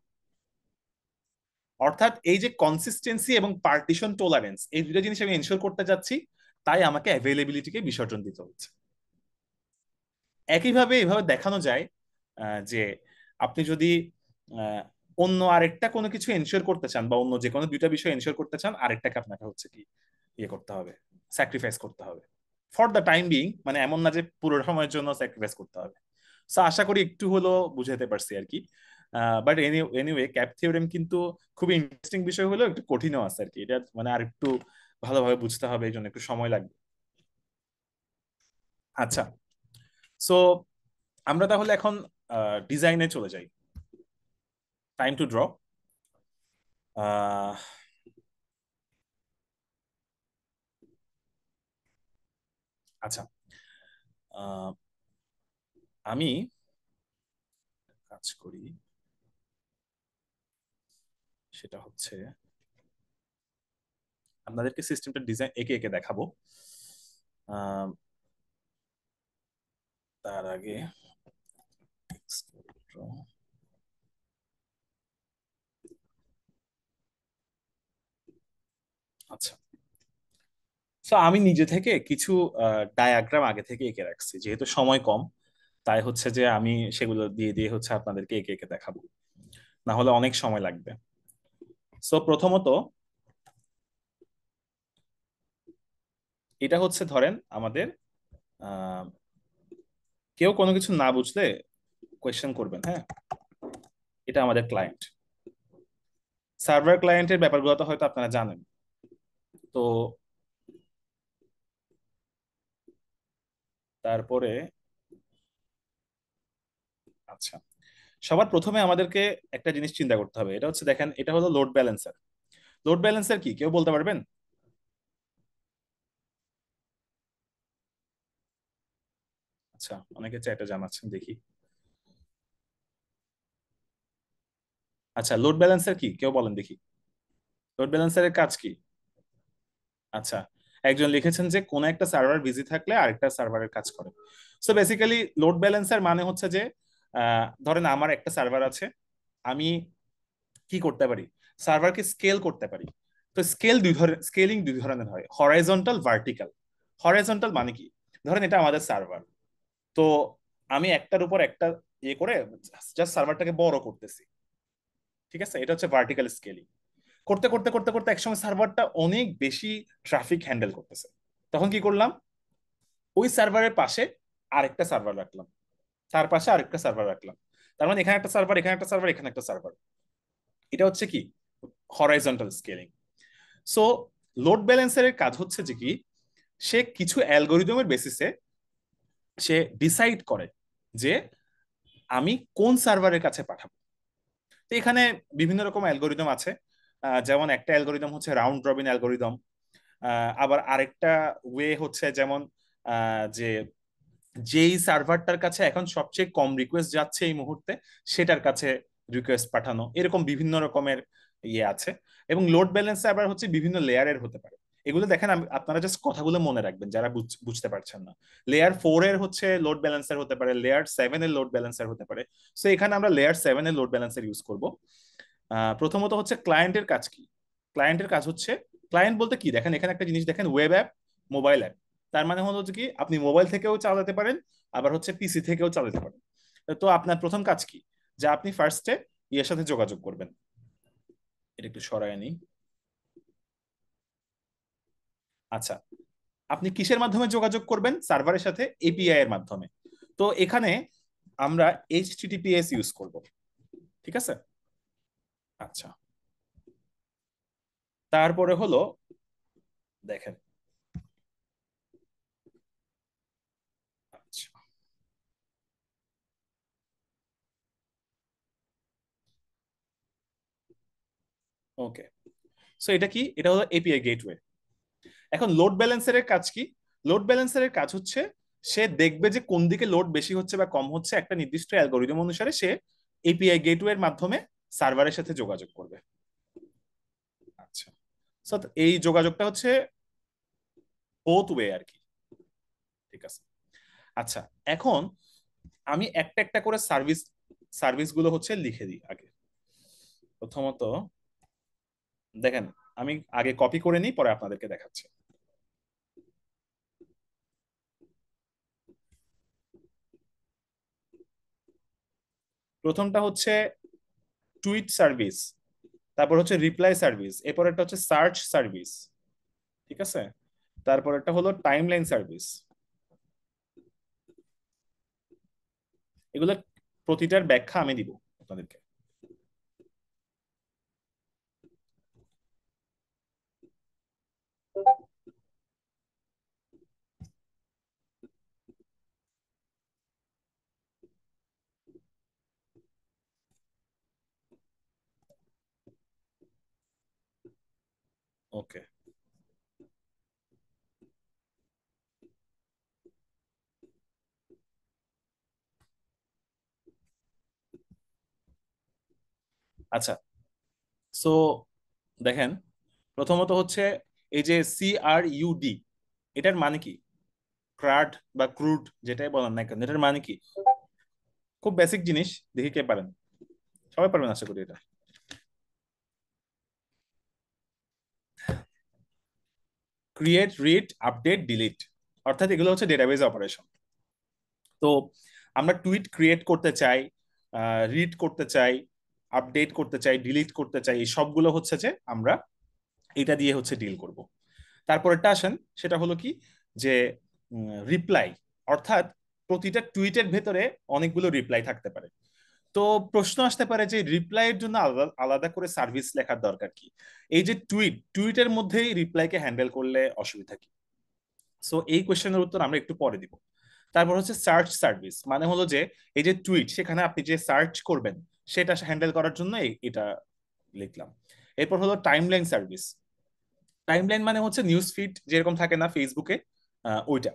অর্থাৎ এই যে কনসিস্টেন্সি এবং পার্টিশন টলারেন্স, এই দুটো জিনিস আমি এনশিওর করতে যাচ্ছি, তাই আমাকে অ্যাভেলেবিলিটিকে বিসর্জন দিতে হচ্ছে। একইভাবে এভাবে দেখানো যায় যে আপনি যদি আহ, অন্য আরেকটা কোনো কিছু এনশিওর করতে চান, বা অন্য যে কোনো দুইটা বিষয় এনশিওর করতে চান, আরেকটাকে আপনাকে হচ্ছে কি ইয়ে করতে হবে, স্যাক্রিফাইস করতে হবে ফর দ্য টাইম বিং, মানে এমন না যে পুরো সময়ের জন্য স্যাক্রিফাইস করতে হবে। সো আশা করি একটু হলো বুঝাতে পারছি আর কি। বাট এনিওয়ে ক্যাপ থিওরেম কিন্তু খুবই ইন্টারেস্টিং বিষয়, হলো একটু কঠিনও আছে আর কি, এটা মানে আর একটু ভালোভাবে বুঝতে হবে, এই জন্য একটু সময় লাগবে। আচ্ছা, সো আমরা তাহলে এখন ডিজাইনে চলে যাই। Time to draw. আচ্ছা, আহ, আমি কাজ করি, সেটা হচ্ছে আপনাদেরকে সিস্টেমটা ডিজাইন একে একে দেখাবো। আহ, তার আগে আচ্ছা, তো আমি নিজে থেকে কিছু ডায়াগ্রাম আগে থেকে এঁকে রাখছি, যেহেতু সময় কম, তাই হচ্ছে যে আমি সেগুলো দিয়ে দিয়ে হচ্ছে আপনাদেরকে একে একে দেখাবো, না হলে অনেক সময় লাগবে। সো প্রথমত, এটা হচ্ছে ধরেন আমাদের আহ, কেউ কোনো কিছু না বুঝলে কোয়েশ্চেন করবেন, হ্যাঁ? এটা আমাদের ক্লায়েন্ট, সার্ভার ক্লায়েন্টের ব্যাপারগুলো তো হয়তো আপনারা জানেন। তো তারপরে, আচ্ছা, সবার প্রথমে আমাদেরকে একটা জিনিস চিন্তা করতে হবে, এটা হচ্ছে দেখেন, এটা হলো লোড ব্যালেন্সার। লোড ব্যালেন্সার কি কেউ বলতে পারবেন? আচ্ছা, অনেকে চ্যাটে জানাচ্ছেন, দেখি। আচ্ছা, লোড ব্যালেন্সার কি কেউ বলেন দেখি, লোড ব্যালেন্সারের কাজ কি? আচ্ছা, একজন লিখেছেন যে কোন একটা সার্ভার বিজি থাকলে আরেকটা সার্ভারের কাজ করে। সো বেসিক্যালি লোড ব্যালেন্সার মানে হচ্ছে যে, ধরেন আমার একটা সার্ভার আছে, আমি কি করতে পারি, সার্ভারকে স্কেল করতে পারি। তো স্কেলিং দুই ধরনের হয়, হরাইজন্টাল, ভার্টিক্যাল। হরাইজন্টাল মানে কি, ধরেন এটা আমাদের সার্ভার, তো আমি একটার উপর একটা ইয়ে করে জাস্ট সার্ভারটাকে বড় করতেছি, ঠিক আছে, এটা হচ্ছে ভার্টিক্যাল স্কেলিং। করতে করতে করতে করতে একসময় সার্ভারটা অনেক বেশি ট্রাফিক হ্যান্ডেল করতেছে, তখন কি করলাম, ওই সার্ভারের পাশে আরেকটা সার্ভার রাখলাম, তার পাশে আরেকটা সার্ভার রাখলাম, তার মানে এখানে একটা সার্ভার, এখানে একটা সার্ভার, এখানে একটা সার্ভার। এটা হচ্ছে কি হরাইজন্টাল স্কেলিং। সো লোড ব্যালেন্সারের কাজ হচ্ছে যে কি, সে কিছু অ্যালগোরিদমের বেসিসে সে ডিসাইড করে যে আমি কোন সার্ভারের কাছে পাঠাবো। তো এখানে বিভিন্ন রকম অ্যালগোরিদম আছে, যেমন একটা অ্যালগোরিদম হচ্ছে রাউন্ড রবিন অ্যালগোরিদম। আবার আরেকটা ওয়ে হচ্ছে যেমন যে যেই সার্ভারটার কাছে এখন সবচেয়ে কম রিকোয়েস্ট যাচ্ছে এই মুহূর্তে, সেটার কাছে রিকোয়েস্ট পাঠানো, এরকম বিভিন্ন রকমের ইয়ে আছে। এবং লোড ব্যালেন্সে আবার হচ্ছে বিভিন্ন লেয়ারের হতে পারে। এগুলো দেখেন, আপনারা জাস্ট কথাগুলো মনে রাখবেন যারা বুঝতে পারছেন না। লেয়ার 4 এর হচ্ছে লোড ব্যালেন্সার হতে পারে, লেয়ার 7 এর লোড ব্যালেন্সার হতে পারে। সো এখানে আমরা লেয়ার 7 এর লোড ব্যালেন্সার ইউজ করব। প্রথমত হচ্ছে ক্লায়েন্টের কাজ কি। ক্লায়েন্টের কাজ হচ্ছে, ক্লায়েন্ট বলতে কি দেখেন, এখানে একটা জিনিস দেখেন, ওয়েব অ্যাপ, মোবাইল অ্যাপ। তার মানে হলো যে কি আপনি মোবাইল থেকেও চালাতে পারেন, আবার হচ্ছে পিসি থেকেও চালাতে পারেন। তো আপনার প্রথম কাজ কি, যে আপনি ফার্স্টে ইয়ের সাথে যোগাযোগ করবেন। এটা একটু সরায় নিই। আচ্ছা, আপনি কিসের মাধ্যমে যোগাযোগ করবেন? সার্ভারের সাথে, এপিআই এর মাধ্যমে। তো এখানে আমরা এইচটিটিপিএস ইউজ করব। ঠিক আছে। আচ্ছা, তারপরে হলো দেখেন, আচ্ছা, ওকে। সো এটা কি, এটা হলো এপিআই গেটওয়ে। এখন লোড ব্যালেন্সারের কাজ কি? লোড ব্যালেন্সারের কাজ হচ্ছে সে দেখবে যে কোন দিকে লোড বেশি হচ্ছে বা কম হচ্ছে, একটা নির্দিষ্ট অ্যালগোরিদম অনুসারে সে এপিআই গেটওয়ের মাধ্যমে সার্ভারের সাথে যোগাযোগ করবে। আচ্ছা, সো এই যোগাযোগটা হচ্ছে বোথ ওয়ে আর কি। ঠিক আছে। আচ্ছা, এখন আমি একটা একটা করে সার্ভিস গুলো হচ্ছে লিখে দিই আগে। প্রথমত দেখেন, আমি আগে কপি করে নিই, পরে আপনাদেরকে দেখাচ্ছি। প্রথমটা হচ্ছে টুইট সার্ভিস, তারপর হচ্ছে রিপ্লাই সার্ভিস, এরপর একটা হচ্ছে সার্চ সার্ভিস। ঠিক আছে। তারপর একটা হলো টাইমলাইন সার্ভিস। এগুলো প্রতিটার ব্যাখ্যা আমি দিব আপনাদেরকে। ওকে। আচ্ছা, সো দেখেন, প্রথমত হচ্ছে এই যে CRUD, এটার মানে কি? ক্রাড বা ক্রুড যেটাই বলেন না কেন, এটার মানে কি? খুব বেসিক জিনিস, দেখি কে পারেন। সবাই পারবেন আশা করি এটা। ক্রিয়েট, রিড, আপডেট, ডিলিট, অর্থাৎ এগুলো হচ্ছে ডেটাবেজ অপারেশন। তো আমরা টুইট ক্রিয়েট করতে চাই, রিড করতে চাই, আপডেট করতে চাই, ডিলিট করতে চাই, এই সবগুলো হচ্ছে যে আমরা এটা দিয়ে হচ্ছে ডিল করব। তারপরেরটা আসেন, সেটা হলো কি, যে রিপ্লাই, অর্থাৎ প্রতিটা টুইটের ভেতরে অনেকগুলো রিপ্লাই থাকতে পারে। তো প্রশ্ন আসতে পারে যে রিপ্লাইয়ের জন্য আলাদা আলাদা করে সার্ভিস লেখার দরকার কি? এই যে টুইটের মধ্যেই রিপ্লাইকে হ্যান্ডেল করলে অসুবিধা কি? সো এই কোয়েশ্চেনের উত্তর আমরা একটু পরে দিব। তারপর হচ্ছে সার্চ সার্ভিস, মানে হলো যে এই যে টুইট, সেখানে আপনি যে সার্চ করবেন সেটা হ্যান্ডেল করার জন্য এটা লিখলাম। এরপর হলো টাইমলাইন সার্ভিস। টাইমলাইন মানে হচ্ছে নিউজ ফিড যেরকম থাকে না ফেসবুকে, ওইটা।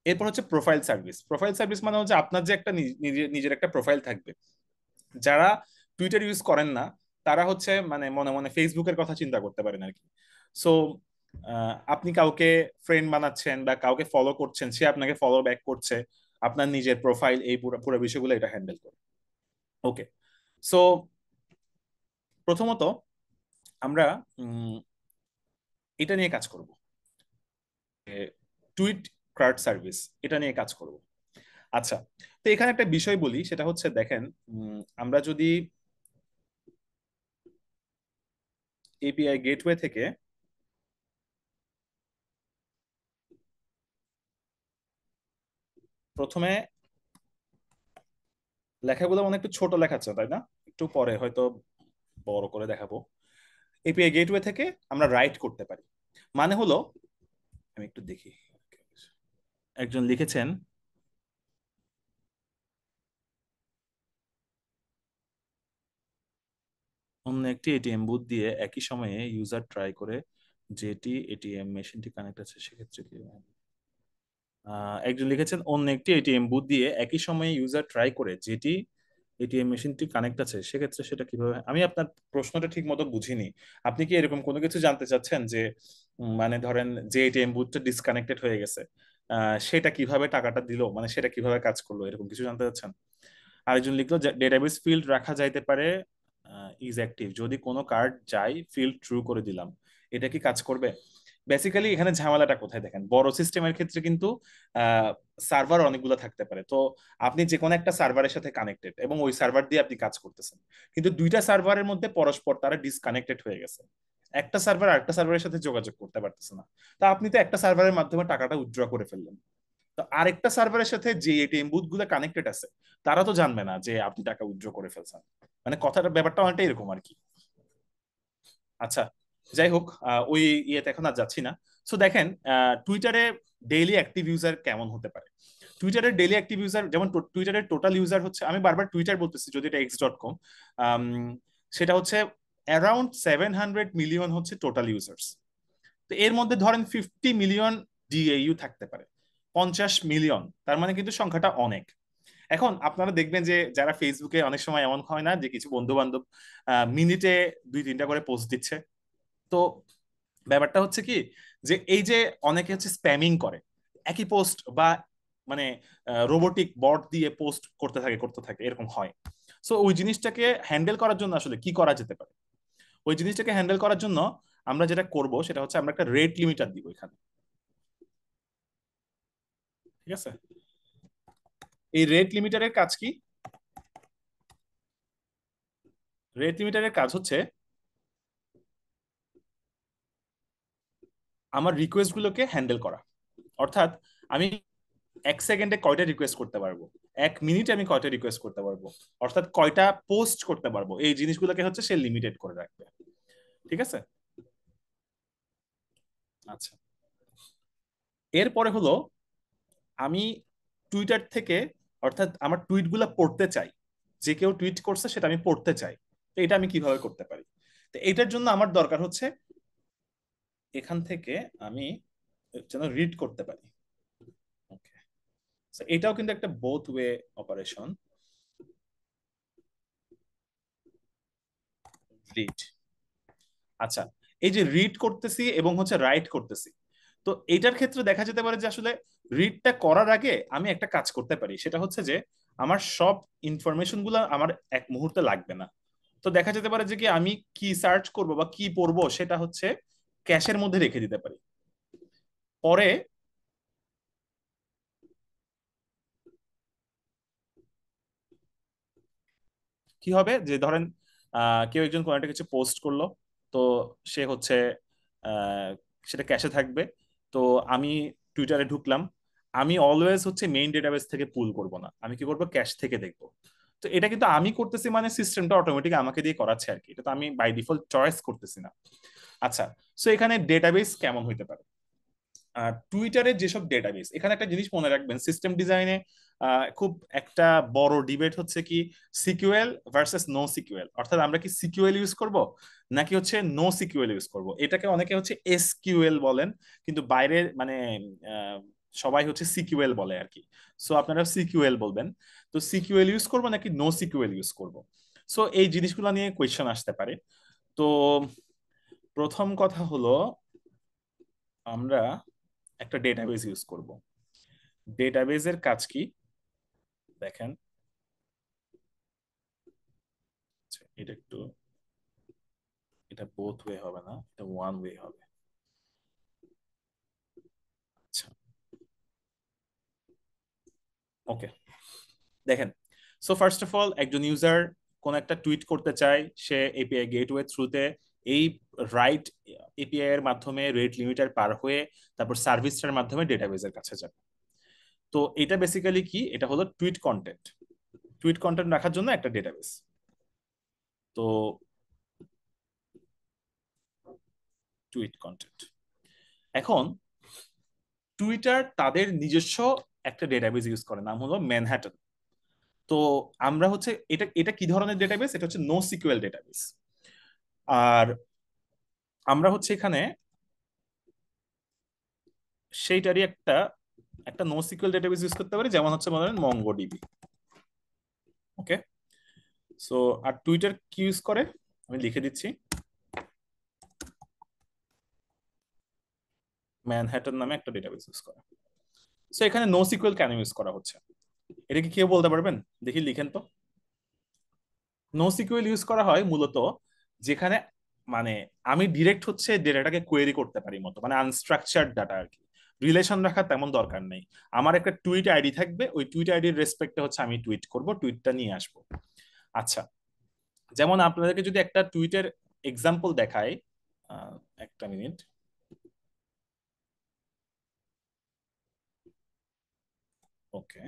এরপর হচ্ছে প্রোফাইল সার্ভিস। প্রোফাইল সার্ভিস মানে হচ্ছে আপনার যে একটা নিজের নিজের একটা প্রোফাইল থাকবে। যারা টুইটার ইউজ করেন না, তারা হচ্ছে মানে মনে মনে ফেসবুকের কথা চিন্তা করতে পারেন আর কি। সো আপনি কাউকে ফ্রেন্ড বানাচ্ছেন বা কাউকে ফলো করছেন, সে আপনাকে ফলো ব্যাক করছে, আপনার নিজের প্রোফাইল, এই পুরো পুরো বিষয়গুলো এটা হ্যান্ডেল করে। ওকে। সো প্রথমত আমরা এটা নিয়ে কাজ করব, টুইট কার্ড সার্ভিস, এটা নিয়ে কাজ করব। আচ্ছা, তো এখানে একটা বিষয় বলি, সেটা হচ্ছে দেখেন, আমরা যদি এপিআই গেটওয়ে থেকে প্রথমে, লেখাগুলো মনে একটু ছোট লেখাচ্ছে তাই না? একটু পরে হয়তো বড় করে দেখাবো। এপিআই গেটওয়ে থেকে আমরা রাইট করতে পারি। মানে হলো, আমি একটু দেখি, একজন লিখেছেন, অন্য একটি এটিএম বুথ দিয়ে একই সময়ে ইউজার ট্রাই করে যেটি এটিএম মেশিনটি কানেক্ট আছে সেক্ষেত্রে কি? একজন লিখেছেন, অন্য একটি এটিএম বুথ দিয়ে একই সময়ে ইউজার ট্রাই করে যেটি এটিএম মেশিনটি কানেক্ট আছে, সেক্ষেত্রে সেটা কিভাবে, আমি আপনার প্রশ্নটা ঠিক মতো বুঝিনি। আপনি কি এরকম কোনো কিছু জানতে চাচ্ছেন যে মানে ধরেন যে এটিএম বুথটা ডিসকানেক্টেড হয়ে গেছে, সেটা কিভাবে টাকাটা দিল, মানে সেটা কিভাবে কাজ করলো, এরকম কিছু জানতে চাচ্ছেন? আরেকজন লিখলো যে ডেটাবেস ফিল্ড রাখা যাইতে পারে ইজ অ্যাক্টিভ, যদি কোনো কার্ড যাই ফিল্ড ট্রু করে দিলাম, এটা কি কাজ করবে? বেসিক্যালি এখানে ঝামেলাটা কোথায় দেখেন, বড় সিস্টেমের ক্ষেত্রে কিন্তু সার্ভার অনেকগুলো থাকতে পারে। তো আপনি যে কোনো একটা সার্ভারের সাথে কানেক্টেড এবং ওই সার্ভার দিয়ে আপনি কাজ করতেছেন, কিন্তু দুইটা সার্ভারের মধ্যে পরস্পর তারা ডিসকানেক্টেড হয়ে গেছে, একটা সার্ভার আরেকটা সার্ভারের সাথে যোগাযোগ করতে পারতেছে না। তা আপনি তো একটা সার্ভারের মাধ্যমে টাকাটা উইথড্র করে ফেললেন, তো আরেকটা সার্ভারের সাথে যে এটিএম বুথ গুলো কানেক্টেড আছে তারা তো জানবে না যে আপনি টাকা উইথড্র করে ফেলছেন। মানে কথাটা ব্যাপারটা অনেকটা এরকম আর কি। আচ্ছা, যাই হোক, ওই ইয়েতে এখন আর যাচ্ছি না। সো দেখেন, টুইটারে ডেইলি অ্যাক্টিভ ইউজার কেমন হতে পারে। টুইটারের ডেইলি অ্যাক্টিভ ইউজার, যেমন টুইটারের টোটাল ইউজার হচ্ছে, আমি বারবার টুইটার বলতেছি যদি এটা x.com, সেটা হচ্ছে অ্যারাউন্ড 700 মিলিয়ন হচ্ছে টোটাল ইউজার্স। তো এর মধ্যে ধরেন 50 মিলিয়ন ডিএইউ থাকতে পারে, 50 মিলিয়ন, তার মানে কিন্তু সংখ্যাটা অনেক। এখন আপনারা দেখবেন যে যারা ফেসবুকে, অনেক সময় এমন হয় না যে কিছু বন্ধু বান্ধব মিনিটে 2-3টা করে পোস্ট দিচ্ছে। তো ব্যাপারটা হচ্ছে কি, যে এই যে অনেকে হচ্ছে স্প্যামিং করে একই পোস্ট, বা মানে রোবোটিক বট দিয়ে পোস্ট করতে থাকে এরকম হয়। সো ওই জিনিসটাকে হ্যান্ডেল করার জন্য আসলে কি করা যেতে পারে, ওই জিনিসটাকে হ্যান্ডেল করার জন্য আমরা যেটা করব সেটা হচ্ছে আমরা একটা রেট লিমিটার দিব এখানে। ঠিক আছে, এই রেট লিমিটারের কাজ কি? রেট লিমিটারের কাজ হচ্ছে আমার রিকোয়েস্ট গুলোকে হ্যান্ডেল করা। অর্থাৎ আমি 1 সেকেন্ডে কয়টা রিকোয়েস্ট করতে পারবো, 1 মিনিটে আমি কয়টা রিকোয়েস্ট করতে পারবো, অর্থাৎ কয়টা পোস্ট করতে পারবো, এই জিনিসগুলোকে হচ্ছে সে লিমিটেড করে রাখবে। ঠিক আছে। আচ্ছা, এরপরে হলো আমি টুইটার থেকে, অর্থাৎ আমার টুইট গুলা পড়তে চাই, যে কেউ টুইট করছে সেটা আমি পড়তে চাই। তো এটা আমি কিভাবে করতে পারি? তো এটার জন্য আমার দরকার হচ্ছে এখান থেকে আমি যেন রিড করতে পারি। ওকে, এটাও কিন্তু একটা বোথ ওয়ে অপারেশন, রিড। আচ্ছা, এই যে রিড করতেছি এবং হচ্ছে রাইট করতেছি, তো এইটার ক্ষেত্রে দেখা যেতে পারে যে আসলে রিডটা করার আগে আমি একটা কাজ করতে পারি, সেটা হচ্ছে যে আমার সব ইনফরমেশন গুলো আমার এক মুহূর্তে লাগবে না। তো দেখা যেতে পারে যে কি আমি কি সার্চ করব বা কি পড়বো সেটা হচ্ছে ক্যাশের মধ্যে রেখে দিতে পারি। পরে কি হবে, যে ধরেন কেউ একজন কোনো একটা কিছু পোস্ট করলো, তো সে হচ্ছে আহ, সেটা ক্যাশে থাকবে। তো আমি টুইটারে ঢুকলাম, আমি অলওয়েজ হচ্ছে মেইন ডেটাবেস থেকে পুল করব না, আমি কি করব, ক্যাশ থেকে দেখবো। তো এটা কিন্তু আমি করতেছি, মানে সিস্টেমটা অটোমেটিক আমাকে দিয়ে করাচ্ছে আর কি, এটা তো আমি বাই ডিফল্ট চয়েস করতেছি না। আচ্ছা, সো এখানে ডেটাবেস কেমন হইতে পারে? টুইটারের যেসব ডেটাবেস, এখানে একটা জিনিস মনে রাখবেন, সিস্টেম ডিজাইনে খুব একটা বড় ডিবেট হচ্ছে কি সিকিউএল ভার্সেস নো সিকিউএল, অর্থাৎ আমরা কি সিকিউএল ইউজ করব নাকি হচ্ছে নো সিকিউএল ইউজ করব। এটাকে অনেকে হচ্ছে এসকিউএল বলেন, কিন্তু বাইরে মানে আহ, সবাই হচ্ছে সিকিউএল বলে আর কি। সো আপনারা সিকিউএল বলবেন। তো সিকিউএল ইউজ করব নাকি নো সিকিউএল ইউজ করব, সো এই জিনিসগুলো নিয়ে কোয়েশ্চেন আসতে পারে। তো প্রথম কথা হলো আমরা একটা ডেটাবেস ইউজ করব। ডেটাবেজের কাজ কি দেখেন, আচ্ছা, এটা একটু, এটা বোথ ওয়ে হবে না, এটা ওয়ান ওয়ে হবে। আচ্ছা, ওকে, দেখেন, সো ফার্স্ট অফ অল একজন ইউজার কোন একটা টুইট করতে চায়, সে এপিআই গেটওয়ে থ্রুতে এই রাইট এপিআই এর মাধ্যমে রেট লিমিটার পার হয়ে তারপর সার্ভিসটার মাধ্যমে ডেটাবেজের কাছে যাবে। তো এটা বেসিক্যালি কি, এটা হলো টুইট কন্টেন্ট। টুইট কন্টেন্ট রাখার জন্য একটা ডেটাবেস। তো টুইট কন্টেন্ট, এখন টুইটার তাদের নিজস্ব একটা ডেটাবেস ইউজ করে, নাম হলো ম্যানহাটন। তো আমরা হচ্ছে এটা এটা কি ধরনের ডেটাবেস, এটা হচ্ছে নো সিকিউএল ডেটাবেস। আর আমরা হচ্ছে এখানে সেইটারই একটা একটা নো সিকিউএল ডেটাবেস ইউজ করতে পারি, যেমন হচ্ছে বলেন মঙ্গোডিবি। ওকে, সো আর টুইটার কি ইউজ করে আমি লিখে দিচ্ছি, ম্যানহাটন নামে একটা ডেটাবেস ইউজ করে। সো এখানে নো সিকুয়েল কেন ইউজ করা হচ্ছে, এটা কি কেউ বলতে পারবেন? দেখি লিখেন তো। নো সিকিউএল ইউজ করা হয় মূলত যেখানে মানে আমি ডিরেক্ট হচ্ছে ডেটাটাকে কোয়েরি করতে পারি মতো, মানে আনস্ট্রাকচার্ড ডাটা আর কি, রিলেশন রাখার তেমন দরকার নেই। আমার একটা টুইট আইডি থাকবে, ওই টুইট আইডির রেসপেক্টে হচ্ছে আমি টুইট করব, টুইটটা নিয়ে আসবো। আচ্ছা, যেমন আপনাদেরকে যদি একটা টুইটের এক্সাম্পল দেখাই, আহ, একটা মিনিট। ওকে,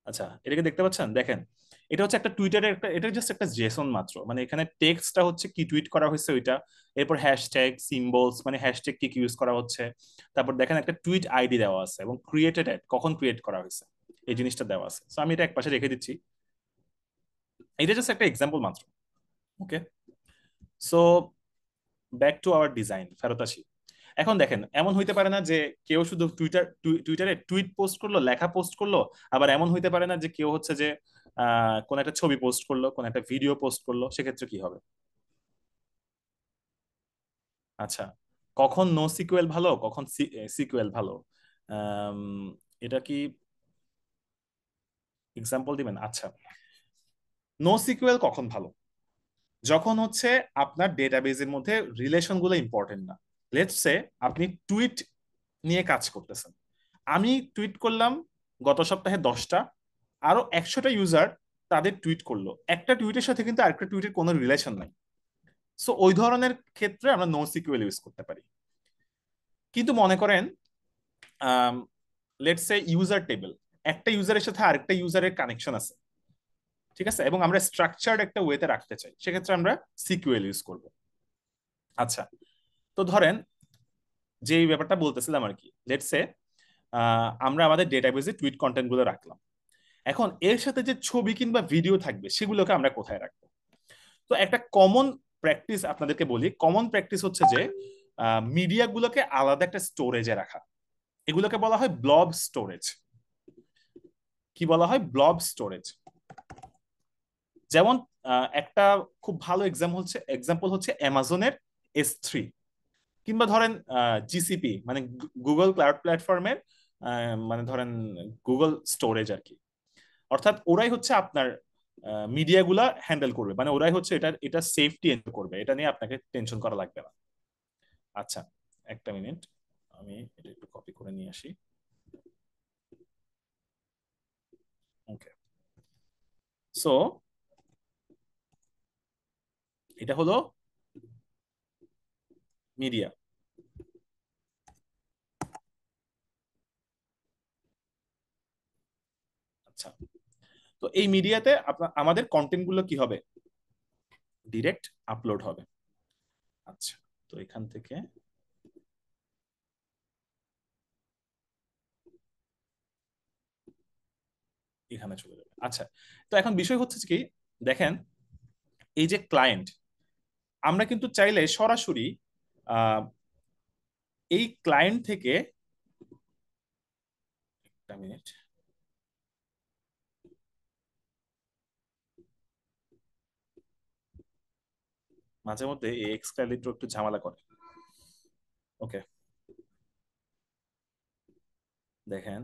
আচ্ছা এটাকে দেখতে পাচ্ছেন, দেখেন এটা হচ্ছে একটা টুইটারের একটা, এটা জাস্ট একটা জেসন মাত্র, মানে এখানে টেক্সটটা হচ্ছে কি টুইট করা হয়েছে ওইটা, এরপর হ্যাশট্যাগ সিম্বলস মানে হ্যাশট্যাগ কি কি ইউজ করা হচ্ছে, তারপর দেখেন একটা টুইট আইডি দেওয়া আছে এবং ক্রিয়েটেড এট কখন ক্রিয়েট করা হয়েছে এই জিনিসটা দেওয়া আছে। সো আমি এটা একপাশে রেখে দিচ্ছি, এটা জাস্ট একটা এক্সাম্পল মাত্র। Okay, so back to our design, ফেরত আসি। এখন দেখেন এমন হইতে পারে না যে কেউ শুধু টুইটারে টুইট পোস্ট করলো, লেখা পোস্ট করলো, আবার এমন হইতে পারে না যে কেউ হচ্ছে যে কোন একটা ছবি পোস্ট করলো, কোন একটা ভিডিও পোস্ট করলো, সেক্ষেত্রে কি হবে? আচ্ছা, কখন নো সিকুয়েল ভালো, কখন সিকুয়েল ভালো, আম, এটা কি এক্সাম্পল দিবেন? আচ্ছা, নো সিকুয়েল কখন ভালো, যখন হচ্ছে আপনার ডেটাবেজের মধ্যে রিলেশন গুলো ইম্পর্টেন্ট না। লেটস সে আপনি টুইট নিয়ে কাজ করতেছেন, আমি টুইট করলাম গত সপ্তাহে 10টা, আরো 100টা ইউজার তাদের টুইট করলো, একটা টুইটের সাথে কিন্তু আরেকটা টুইটের কোনো রিলেশন নাই। সো ওই ধরনের ক্ষেত্রে আমরা নো সিকিউএল ইউজ করতে পারি। কিন্তু মনে করেন লেটস সে ইউজার টেবিল, একটা ইউজারের সাথে আরেকটা ইউজারের কানেকশন আছে, ঠিক আছে, এবং আমরা স্ট্রাকচার্ড একটা ওয়েতে রাখতে চাই, সেক্ষেত্রে আমরা সিকিউএল ইউজ করব। আচ্ছা, তো ধরেন যে এই ব্যাপারটা বলতেছিলাম আর কি, লেটস সে আমরা আমাদের ডেটাবেজে টুইট কন্টেন্ট গুলো রাখলাম, এখন এর সাথে যে ছবি কিংবা ভিডিও থাকবে সেগুলোকে আমরা কোথায় রাখবো? তো একটা কমন প্র্যাকটিস আপনাদেরকে বলি, কমন প্র্যাকটিস হচ্ছে যে মিডিয়া গুলোকে আলাদা একটা স্টোরেজে রাখা, এগুলোকে বলা হয় ব্লব স্টোরেজ। কি বলা হয়? ব্লব স্টোরেজ। যেমন একটা খুব ভালো এক্সাম্পল হচ্ছে অ্যামাজনের S3, কিংবা ধরেন জিসিপি মানে গুগল ক্লাউড প্ল্যাটফর্মের মানে ধরেন গুগল স্টোরেজ আর কি। অর্থাৎ ওরাই হচ্ছে আপনার মিডিয়াগুলা হ্যান্ডেল করবে, মানে ওরাই হচ্ছে এটা সেফটি এনশিওর করবে, এটা নিয়ে আপনাকে টেনশন করা লাগবে না। আচ্ছা, একটা মিনিট, আমি এটা একটু কপি করে নিয়ে আসি। ওকে, সো এটা হলো মিডিয়া। আচ্ছা, তো এই মিডিয়াতে আমাদের কন্টেন্ট গুলো কি হবে? ডিরেক্ট আপলোড হবে। আচ্ছা, তো এখান থেকে এখানে চলে যাবে। আচ্ছা, তো এখন বিষয় হচ্ছে কি, দেখেন এই যে ক্লায়েন্ট, আমরা কিন্তু চাইলে সরাসরি আহ, এই ক্লায়েন্ট থেকে, একটা মিনিট, মাঝে মধ্যে এই এক্সক্যালিটর একটু ঝামেলা করে। ওকে, দেখেন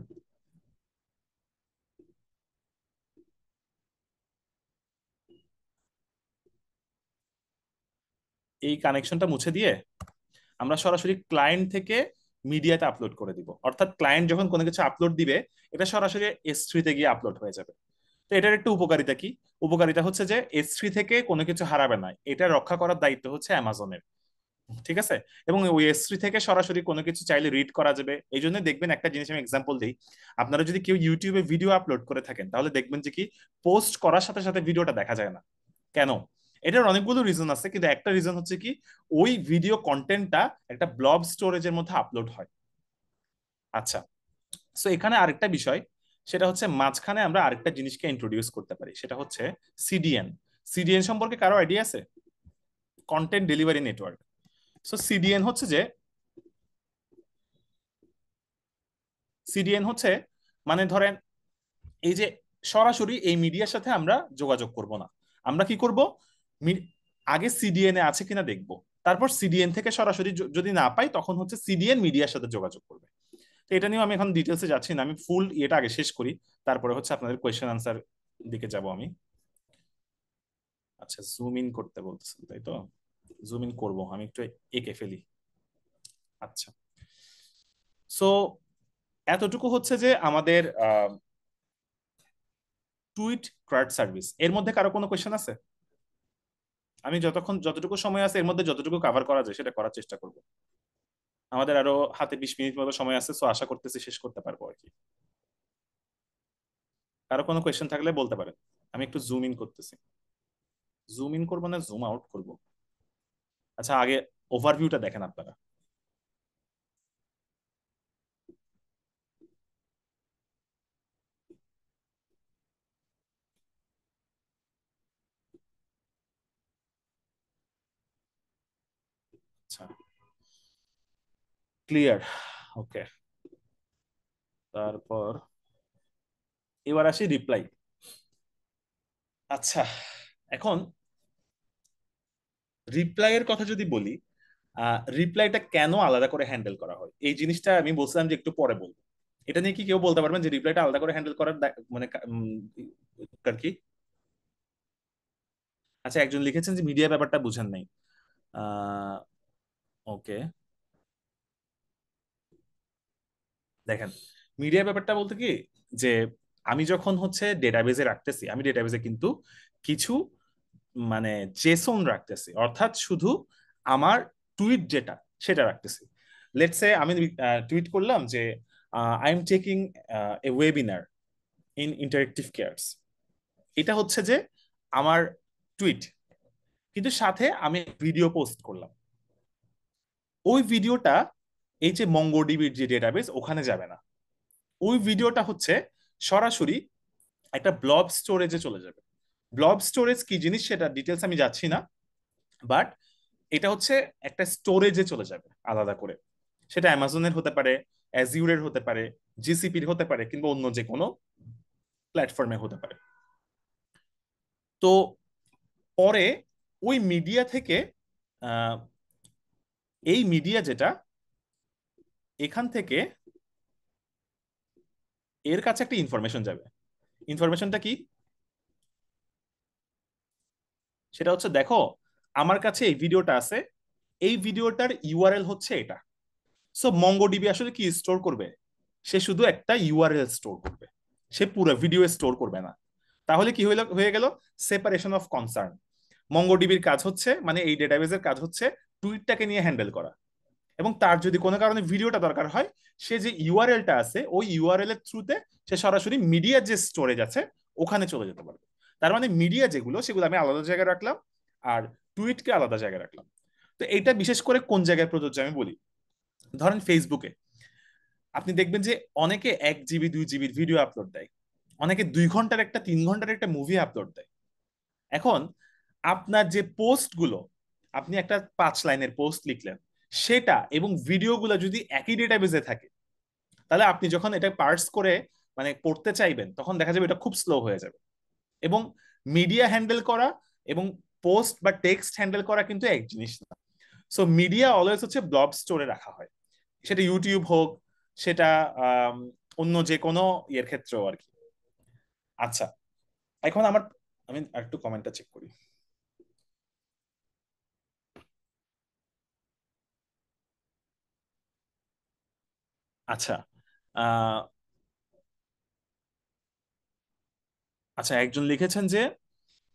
এই কানেকশনটা মুছে দিয়ে আমরা সরাসরি ক্লায়েন্ট থেকে মিডিয়াতে আপলোড করে দিব, অর্থাৎ ক্লায়েন্ট যখন কোনো কিছু আপলোড দিবে এটা সরাসরি S3 তে গিয়ে আপলোড হয়ে যাবে। তো এটার একটু উপকারিতা কি? উপকারিতা হচ্ছে যে S3 থেকে কোনো কিছু হারাবে না, এটা রক্ষা করার দায়িত্ব হচ্ছে অ্যামাজনের, ঠিক আছে। এবং ওই S3 থেকে সরাসরি কোনো কিছু চাইলে রিড করা যাবে। এই জন্য দেখবেন একটা জিনিস আমি এক্সাম্পল দিই, আপনারা যদি কেউ ইউটিউবে ভিডিও আপলোড করে থাকেন তাহলে দেখবেন যে কি পোস্ট করার সাথে সাথে ভিডিওটা দেখা যায় না। কেন? এটার অনেকগুলো রিজন আছে, কিন্তু একটা রিজন হচ্ছে কি ওই ভিডিও কন্টেন্টটা একটা ব্লব স্টোরেজের মধ্যে আপলোড হয়। আচ্ছা, সো এখানে আরেকটা বিষয়, সেটা হচ্ছে মাঝখানে আমরা আরেকটা জিনিসকে ইন্ট্রোডিউস করতে পারি, সেটা হচ্ছে সিডিএন। সিডিএন সম্পর্কে কারো আইডিয়া আছে? Content delivery network. So CDN হচ্ছে যে, সিডিএন হচ্ছে মানে ধরেন এই যে সরাসরি এই মিডিয়ার সাথে আমরা যোগাযোগ করব না। আমরা কি করব, আগে সিডিএন এ আছে কিনা দেখব, তারপর সিডিএন থেকে সরাসরি যদি না পাই তখন হচ্ছে সিডিএন মিডিয়ার সাথে যোগাযোগ করবে। তো এটা নিয়েও আমি এখন ডিটেলসে যাচ্ছি না, আমি ফুল এটা আগে শেষ করি, তারপরে হচ্ছে আপনাদের কোয়েশ্চেন আনসার দিকে যাব আমি। আচ্ছা, জুম ইন করতে বলতেছেন তাই তো, জুম ইন করবো, আমি একটু এঁকে ফেলি। আচ্ছা, সো এতটুকু হচ্ছে যে আমাদের টুইট ক্রাউড সার্ভিস। এর মধ্যে কারো কোনো কোয়েশ্চেন আছে? আমি যতটুকু সময় আছে এর মধ্যে যতটুকু কভার করা যায় সেটা করার চেষ্টা করব। আমাদের আরো হাতে 20 মিনিট মতো সময় আছে, সো আশা করতেছি শেষ করতে পারবো আর কি। কারো কোনো কোয়েশ্চেন থাকলে বলতে পারেন। আমি একটু জুম ইন করতেছি। জুম ইন করবো না জুম আউট করব? আচ্ছা, আগে ওভারভিউটা দেখেন আপনারা। আচ্ছা, ক্লিয়ার। ওকে, তারপর এবার আসি রিপ্লাই। আচ্ছা, এখন রিপ্লাই এর কথা যদি বলি, রিপ্লাইটা কেন আলাদা করে হ্যান্ডেল করা হয় এই জিনিসটা আমি বলছিলাম যে একটু পরে বলবো। এটা নিয়ে কি কেউ বলতে পারবেন যে রিপ্লাইটা আলাদা করে হ্যান্ডেল করার মানে আর কি? আচ্ছা, একজন লিখেছেন যে মিডিয়া ব্যাপারটা বুঝেন নাই। আহ ওকে, দেখেন, মিডিয়া ব্যাপারটা বলতে কি, যে আমি যখন হচ্ছে ডেটাবেজে রাখতেছি, আমি ডেটাবেজে কিন্তু কিছু মানে জেসন রাখতেছি, অর্থাৎ শুধু আমার টুইট যেটা সেটা রাখতেছি। লেটস সে আমি টুইট করলাম যে I am taking a webinar in interactive cares. এটা হচ্ছে যে আমার টুইট, কিন্তু সাথে আমি ভিডিও পোস্ট করলাম। ওই ভিডিওটা এই যে মঙ্গোডিবির যে ডেটাবেস ওখানে যাবে না, ওই ভিডিওটা হচ্ছে সরাসরি একটা ব্লব স্টোরেজে চলে যাবে। ব্লব স্টোরেজ কি জিনিস সেটা ডিটেলস আমি যাচ্ছি না, বাট এটা হচ্ছে একটা স্টোরেজে চলে যাবে আলাদা করে। সেটা অ্যামাজনের হতে পারে, অ্যাজিউরের হতে পারে, জিসিপির হতে পারে, কিংবা অন্য যে কোনো প্ল্যাটফর্মে হতে পারে। তো পরে ওই মিডিয়া থেকে আহ, এই মিডিয়া যেটা এখান থেকে এর কাছে একটা ইনফরমেশন যাবে। ইনফরমেশনটা কি? সেটা হচ্ছে, দেখো আমার কাছে এই ভিডিওটা আছে, এই ভিডিওটার ইউআরএল হচ্ছে এটা। সো মঙ্গোডিবি আসলে কি স্টোর করবে? সে শুধু একটা ইউআরএল স্টোর করবে, সে পুরো ভিডিও স্টোর করবে না। তাহলে কি হয়ে গেল? Separation of concern. মঙ্গোডিবির কাজ হচ্ছে, মানে এই ডেটাবেজের কাজ হচ্ছে টুইটটাকে নিয়ে হ্যান্ডেল করা, এবং তার যদি কোনো কারণে ভিডিওটা দরকার হয়, সে যে ইউআরএলটা আছে ওই ইউআরএল এর থ্রুতে সে সরাসরি মিডিয়ার যে স্টোরেজ আছে ওখানে চলে যেতে পারবে। তার মানে মিডিয়া যেগুলো সেগুলো আমি আলাদা জায়গায় রাখলাম, আর টুইটকে আলাদা জায়গায় রাখলাম। তো এটা বিশেষ করে কোন জায়গায় প্রযোজ্য আমি বলি। ধরেন ফেসবুকে আপনি দেখবেন যে অনেকে 1 জিবি 2 জিবির ভিডিও আপলোড দেয়, অনেকে 2 ঘন্টার একটা 3 ঘন্টার একটা মুভি আপলোড দেয়। এখন আপনার যে পোস্ট গুলো, আপনি একটা 5 লাইনের পোস্ট লিখলেন, সেটা এবং ভিডিওগুলো যদি একই ডেটাবেজে থাকে, তাহলে আপনি যখন এটা পার্স করে মানে পড়তে চাইবেন তখন দেখা যাবে এটা খুব স্লো হয়ে যাবে। এবং মিডিয়া হ্যান্ডেল করা এবং পোস্ট বা টেক্সট হ্যান্ডেল করা কিন্তু এক জিনিস না। সো মিডিয়া অলওয়েজ হচ্ছে ব্লব স্টোরে রাখা হয়, সেটা ইউটিউব হোক, সেটা আম, অন্য যে কোনো ইয়ের ক্ষেত্রেও আর কি। আচ্ছা, এখন আমার, আমি একটু কমেন্টটা চেক করি। আচ্ছা, আহ, আচ্ছা, একজন লিখেছেন যে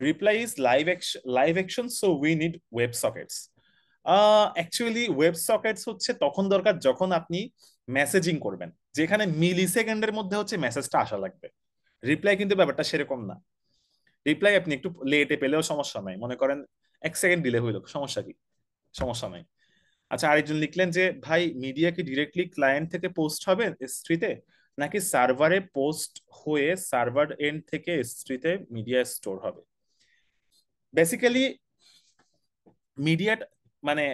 reply is live action, so we need web sockets. Actually web sockets হচ্ছে তখন দরকার যখন আপনি মেসেজিং করবেন, যেখানে মিলি সেকেন্ডের মধ্যে হচ্ছে মেসেজটা আসা লাগবে। রিপ্লাই কিন্তু ব্যাপারটা সেরকম না। রিপ্লাই আপনি একটু লেটে পেলেও সমস্যা নাই, মনে করেন 1 সেকেন্ড ডিলে হইলো, সমস্যা কি? সমস্যা নাই। আচ্ছা, আরেকজন লিখলেন যে ভাই মিডিয়া কি ডিরেক্টলি ক্লায়েন্ট থেকে পোস্ট হবে স্ট্রিতে, নাকি সার্ভারে পোস্ট হয়ে সার্ভার এন্ড থেকে স্ট্রিতে মিডিয়া স্টোর হবে? বেসিক্যালি মিডিয়া মানে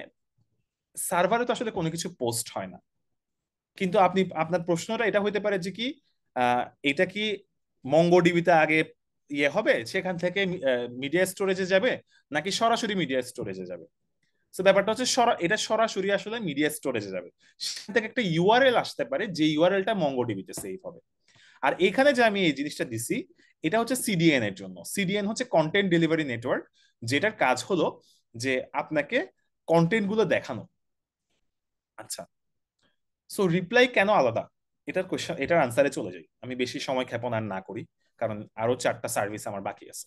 সার্ভারে তো আসলে কোনো কিছু পোস্ট হয় না, কিন্তু আপনি আপনার প্রশ্নটা এটা হইতে পারে যে কি আহ, এটা কি মঙ্গোডিবিতে আগে ইয়ে হবে, সেখান থেকে মিডিয়া স্টোরেজে যাবে, নাকি সরাসরি মিডিয়া স্টোরেজে যাবে। তো ব্যাপারটা হচ্ছে এটা সরাসরি আসলে মিডিয়া স্টোরেজে যাবে। সেখান থেকে একটা ইউআরএল আসতে পারে, যে ইউআরএলটা মঙ্গোডিবিতে সেভ হবে। আর এখানে যে আমি এই জিনিসটা দিছি, এটা হচ্ছে সিডিএন এর জন্য। সিডিএন হচ্ছে কন্টেন্ট ডেলিভারি নেটওয়ার্ক, যেটার কাজ হলো যে আপনাকে কন্টেন্ট গুলো দেখানো। আচ্ছা, সো রিপ্লাই কেন আলাদা, এটার কোশ্চেন, এটার আনসারে চলে যাই, আমি বেশি সময় ক্ষেপণ আর না করি, কারণ আরো 4টা সার্ভিস আমার বাকি আছে।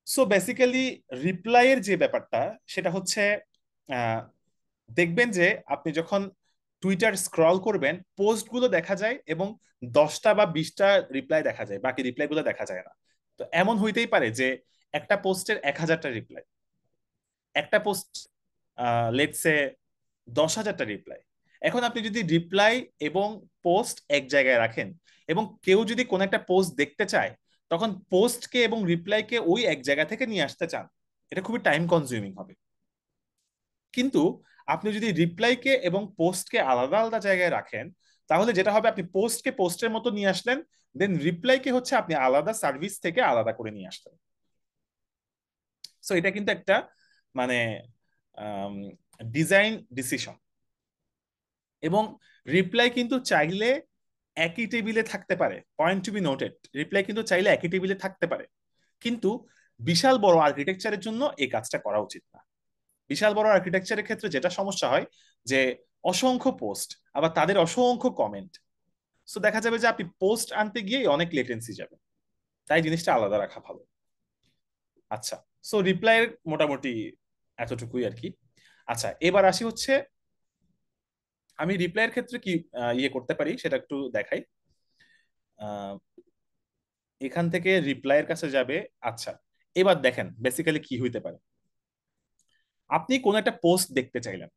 সো বেসিক্যালি রিপ্লাইয়ের যে ব্যাপারটা, সেটা হচ্ছে আহ, দেখবেন যে আপনি যখন টুইটার স্ক্রল করবেন, পোস্ট গুলো দেখা যায় এবং 10টা বা 20টা রিপ্লাই দেখা যায়, বাকি রিপ্লাই গুলো দেখা যায় না। তো এমন হইতেই পারে যে একটা পোস্টের 1000টা রিপ্লাই, একটা পোস্ট লেটসে 10,000টা রিপ্লাই। এখন আপনি যদি রিপ্লাই এবং পোস্ট এক জায়গায় রাখেন, এবং কেউ যদি কোন একটা পোস্ট দেখতে চায়, তখন পোস্টকে এবং রিপ্লাইকে ওই এক জায়গা থেকে নিয়ে আসতে চান, এটা খুবই টাইম কনজিউমিং হবে। কিন্তু আপনি যদি রিপ্লাইকে এবং পোস্টকে আলাদা আলাদা জায়গায় রাখেন, তাহলে যেটা হবে, আপনি পোস্টকে পোস্টের মতো নিয়ে আসলেন, দেন রিপ্লাইকে হচ্ছে আপনি আলাদা সার্ভিস থেকে আলাদা করে নিয়ে আসলেন। সো এটা কিন্তু একটা মানে ডিজাইন ডিসিশন। এবং রিপ্লাই কিন্তু চাইলে একই টেবিলে থাকতে পারে, point to be noted, reply কিন্তু চাইলে একই টেবিলে থাকতে পারে, কিন্তু বিশাল বড় আর্কিটেকচারের জন্য এই কাজটা করা উচিত না। বিশাল বড় আর্কিটেকচারের ক্ষেত্রে যেটা সমস্যা হয়, যে অসংখ্য পোস্ট, আবার তাদের অসংখ্য কমেন্ট, সো দেখা যাবে যে আপনি পোস্ট আনতে গিয়ে অনেক লেটেন্সি যাবে। তাই জিনিসটা আলাদা রাখা ভালো। আচ্ছা, সো রিপ্লাইয়ের মোটামুটি এতটুকুই আর কি। আচ্ছা, এবার আসি হচ্ছে আমি রিপ্লাইয়ের ক্ষেত্রে কি ইয়ে করতে পারি সেটা একটু দেখাই। আহ, এখান থেকে রিপ্লাইয়ের কাছে যাবে। আচ্ছা, এবার দেখেন বেসিক্যালি কি হইতে পারে। আপনি কোন একটা পোস্ট দেখতে চাইলেন,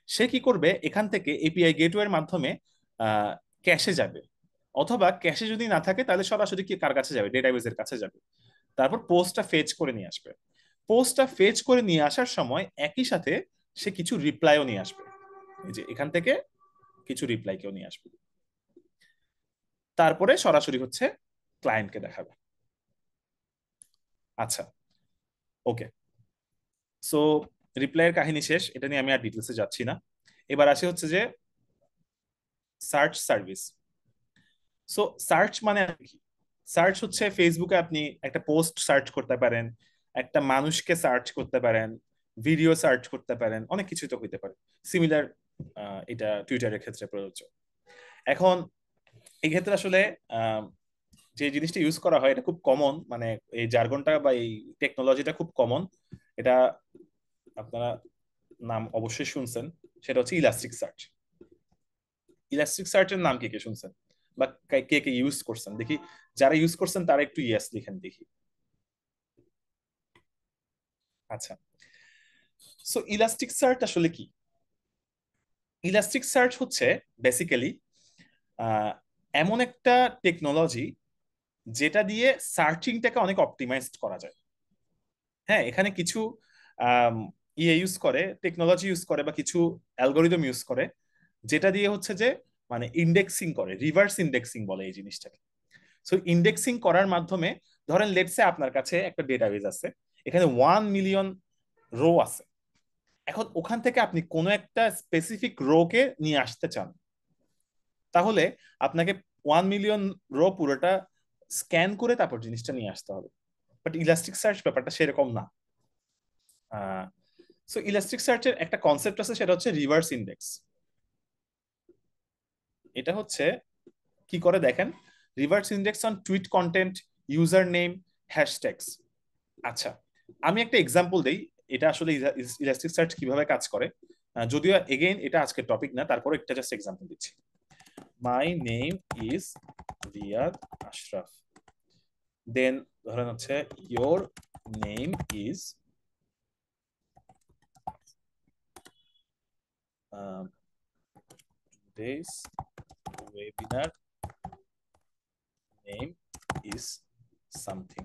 সে কি করবে, এখান থেকে এপিআই গেটওয়ের মাধ্যমে ক্যাশে যাবে, অথবা ক্যাশে যদি না থাকে তাহলে সরাসরি কি কার কাছে যাবে, ডেটাবেসের কাছে যাবে। তারপর পোস্টটা ফেচ করে নিয়ে আসবে। পোস্টটা ফেচ করে নিয়ে আসার সময় একই সাথে সে কিছু রিপ্লাইও নিয়ে আসবে, এই যে এখান থেকে কিছু রিপ্লাইকেও নিয়ে আসবে। তারপরে সরাসরি হচ্ছে ক্লায়েন্টকে দেখাবে। আচ্ছা, ওকে। সো রিপ্লাইয়ের কাহিনী শেষ, এটা নিয়ে আমি আর ডিটেলসে যাচ্ছি না। এবার আসি হচ্ছে যে সার্চ সার্ভিস। সো সার্চ মানে কি? সার্চ হচ্ছে ফেসবুকে আপনি একটা পোস্ট সার্চ করতে পারেন, একটা মানুষকে সার্চ করতে পারেন, ভিডিও সার্চ করতে পারেন, অনেক কিছুই তো হইতে পারে। সিমিলার এটা টুইটারের ক্ষেত্রে প্রযোজ্য। এখন এই ক্ষেত্রে আসলে আহ, যে জিনিসটা ইউজ করা হয় এটা খুব কমন, মানে এই জার্গনটা বা এই টেকনোলজিটা খুব কমন। এটা আপনারা নাম অবশ্যই শুনছেন, সেটা হচ্ছে ইলাস্টিক সার্চ। ইলাস্টিক সার্চের নাম কে কে শুনছেন, বা কে কে ইউজ করছেন দেখি। যারা ইউজ করছেন তারা একটু ইয়েস লিখেন দেখি। আচ্ছা, সো ইলাস্টিক সার্চ আসলে কি? ইলাস্টিক সার্চ হচ্ছে বেসিক্যালি এমন একটা টেকনোলজি যেটা দিয়ে সার্চিংটাকে অনেক অপটিমাইজড করা যায়। হ্যাঁ, এখানে কিছু আম, ইয়ে ইউজ করে, টেকনোলজি ইউজ করে, বা কিছু অ্যালগোরিদম ইউজ করে, যেটা দিয়ে হচ্ছে যে মানে ইন্ডেক্সিং করে, রিভার্স ইন্ডেক্সিং বলে এই জিনিসটাকে। সো ইন্ডেক্সিং করার মাধ্যমে, ধরেন লেটসে আপনার কাছে একটা ডেটাবেজ আছে, এখানে 1 মিলিয়ন রো আছে। এখন ওখান থেকে আপনি কোনো একটা স্পেসিফিক রো কে নিয়ে আসতে চান, তাহলে আপনাকে 1 মিলিয়ন রো পুরোটা স্ক্যান করে তারপর জিনিসটা নিয়ে আসতে হবে। বাট ইলাস্টিক সার্চ ব্যাপারটা সেরকম না। সো ইলাস্টিক সার্চের একটা কনসেপ্ট আছে, সেটা হচ্ছে রিভার্স ইন্ডেক্স। এটা হচ্ছে কি করে দেখেন, reverse index on tweet content, user name, hashtags. আচ্ছা, আমি একটা এক্সাম্পল দেই, এটা আসলে ইলাস্টিক সার্চ কিভাবে কাজ করে। যদিও এগেইন এটা আজকের টপিক না, তারপর একটা জাস্ট এক্সাম্পল দিচ্ছি। My name is Riyad Ashraf, then ধরেন হচ্ছে your name is today's webinar name is something.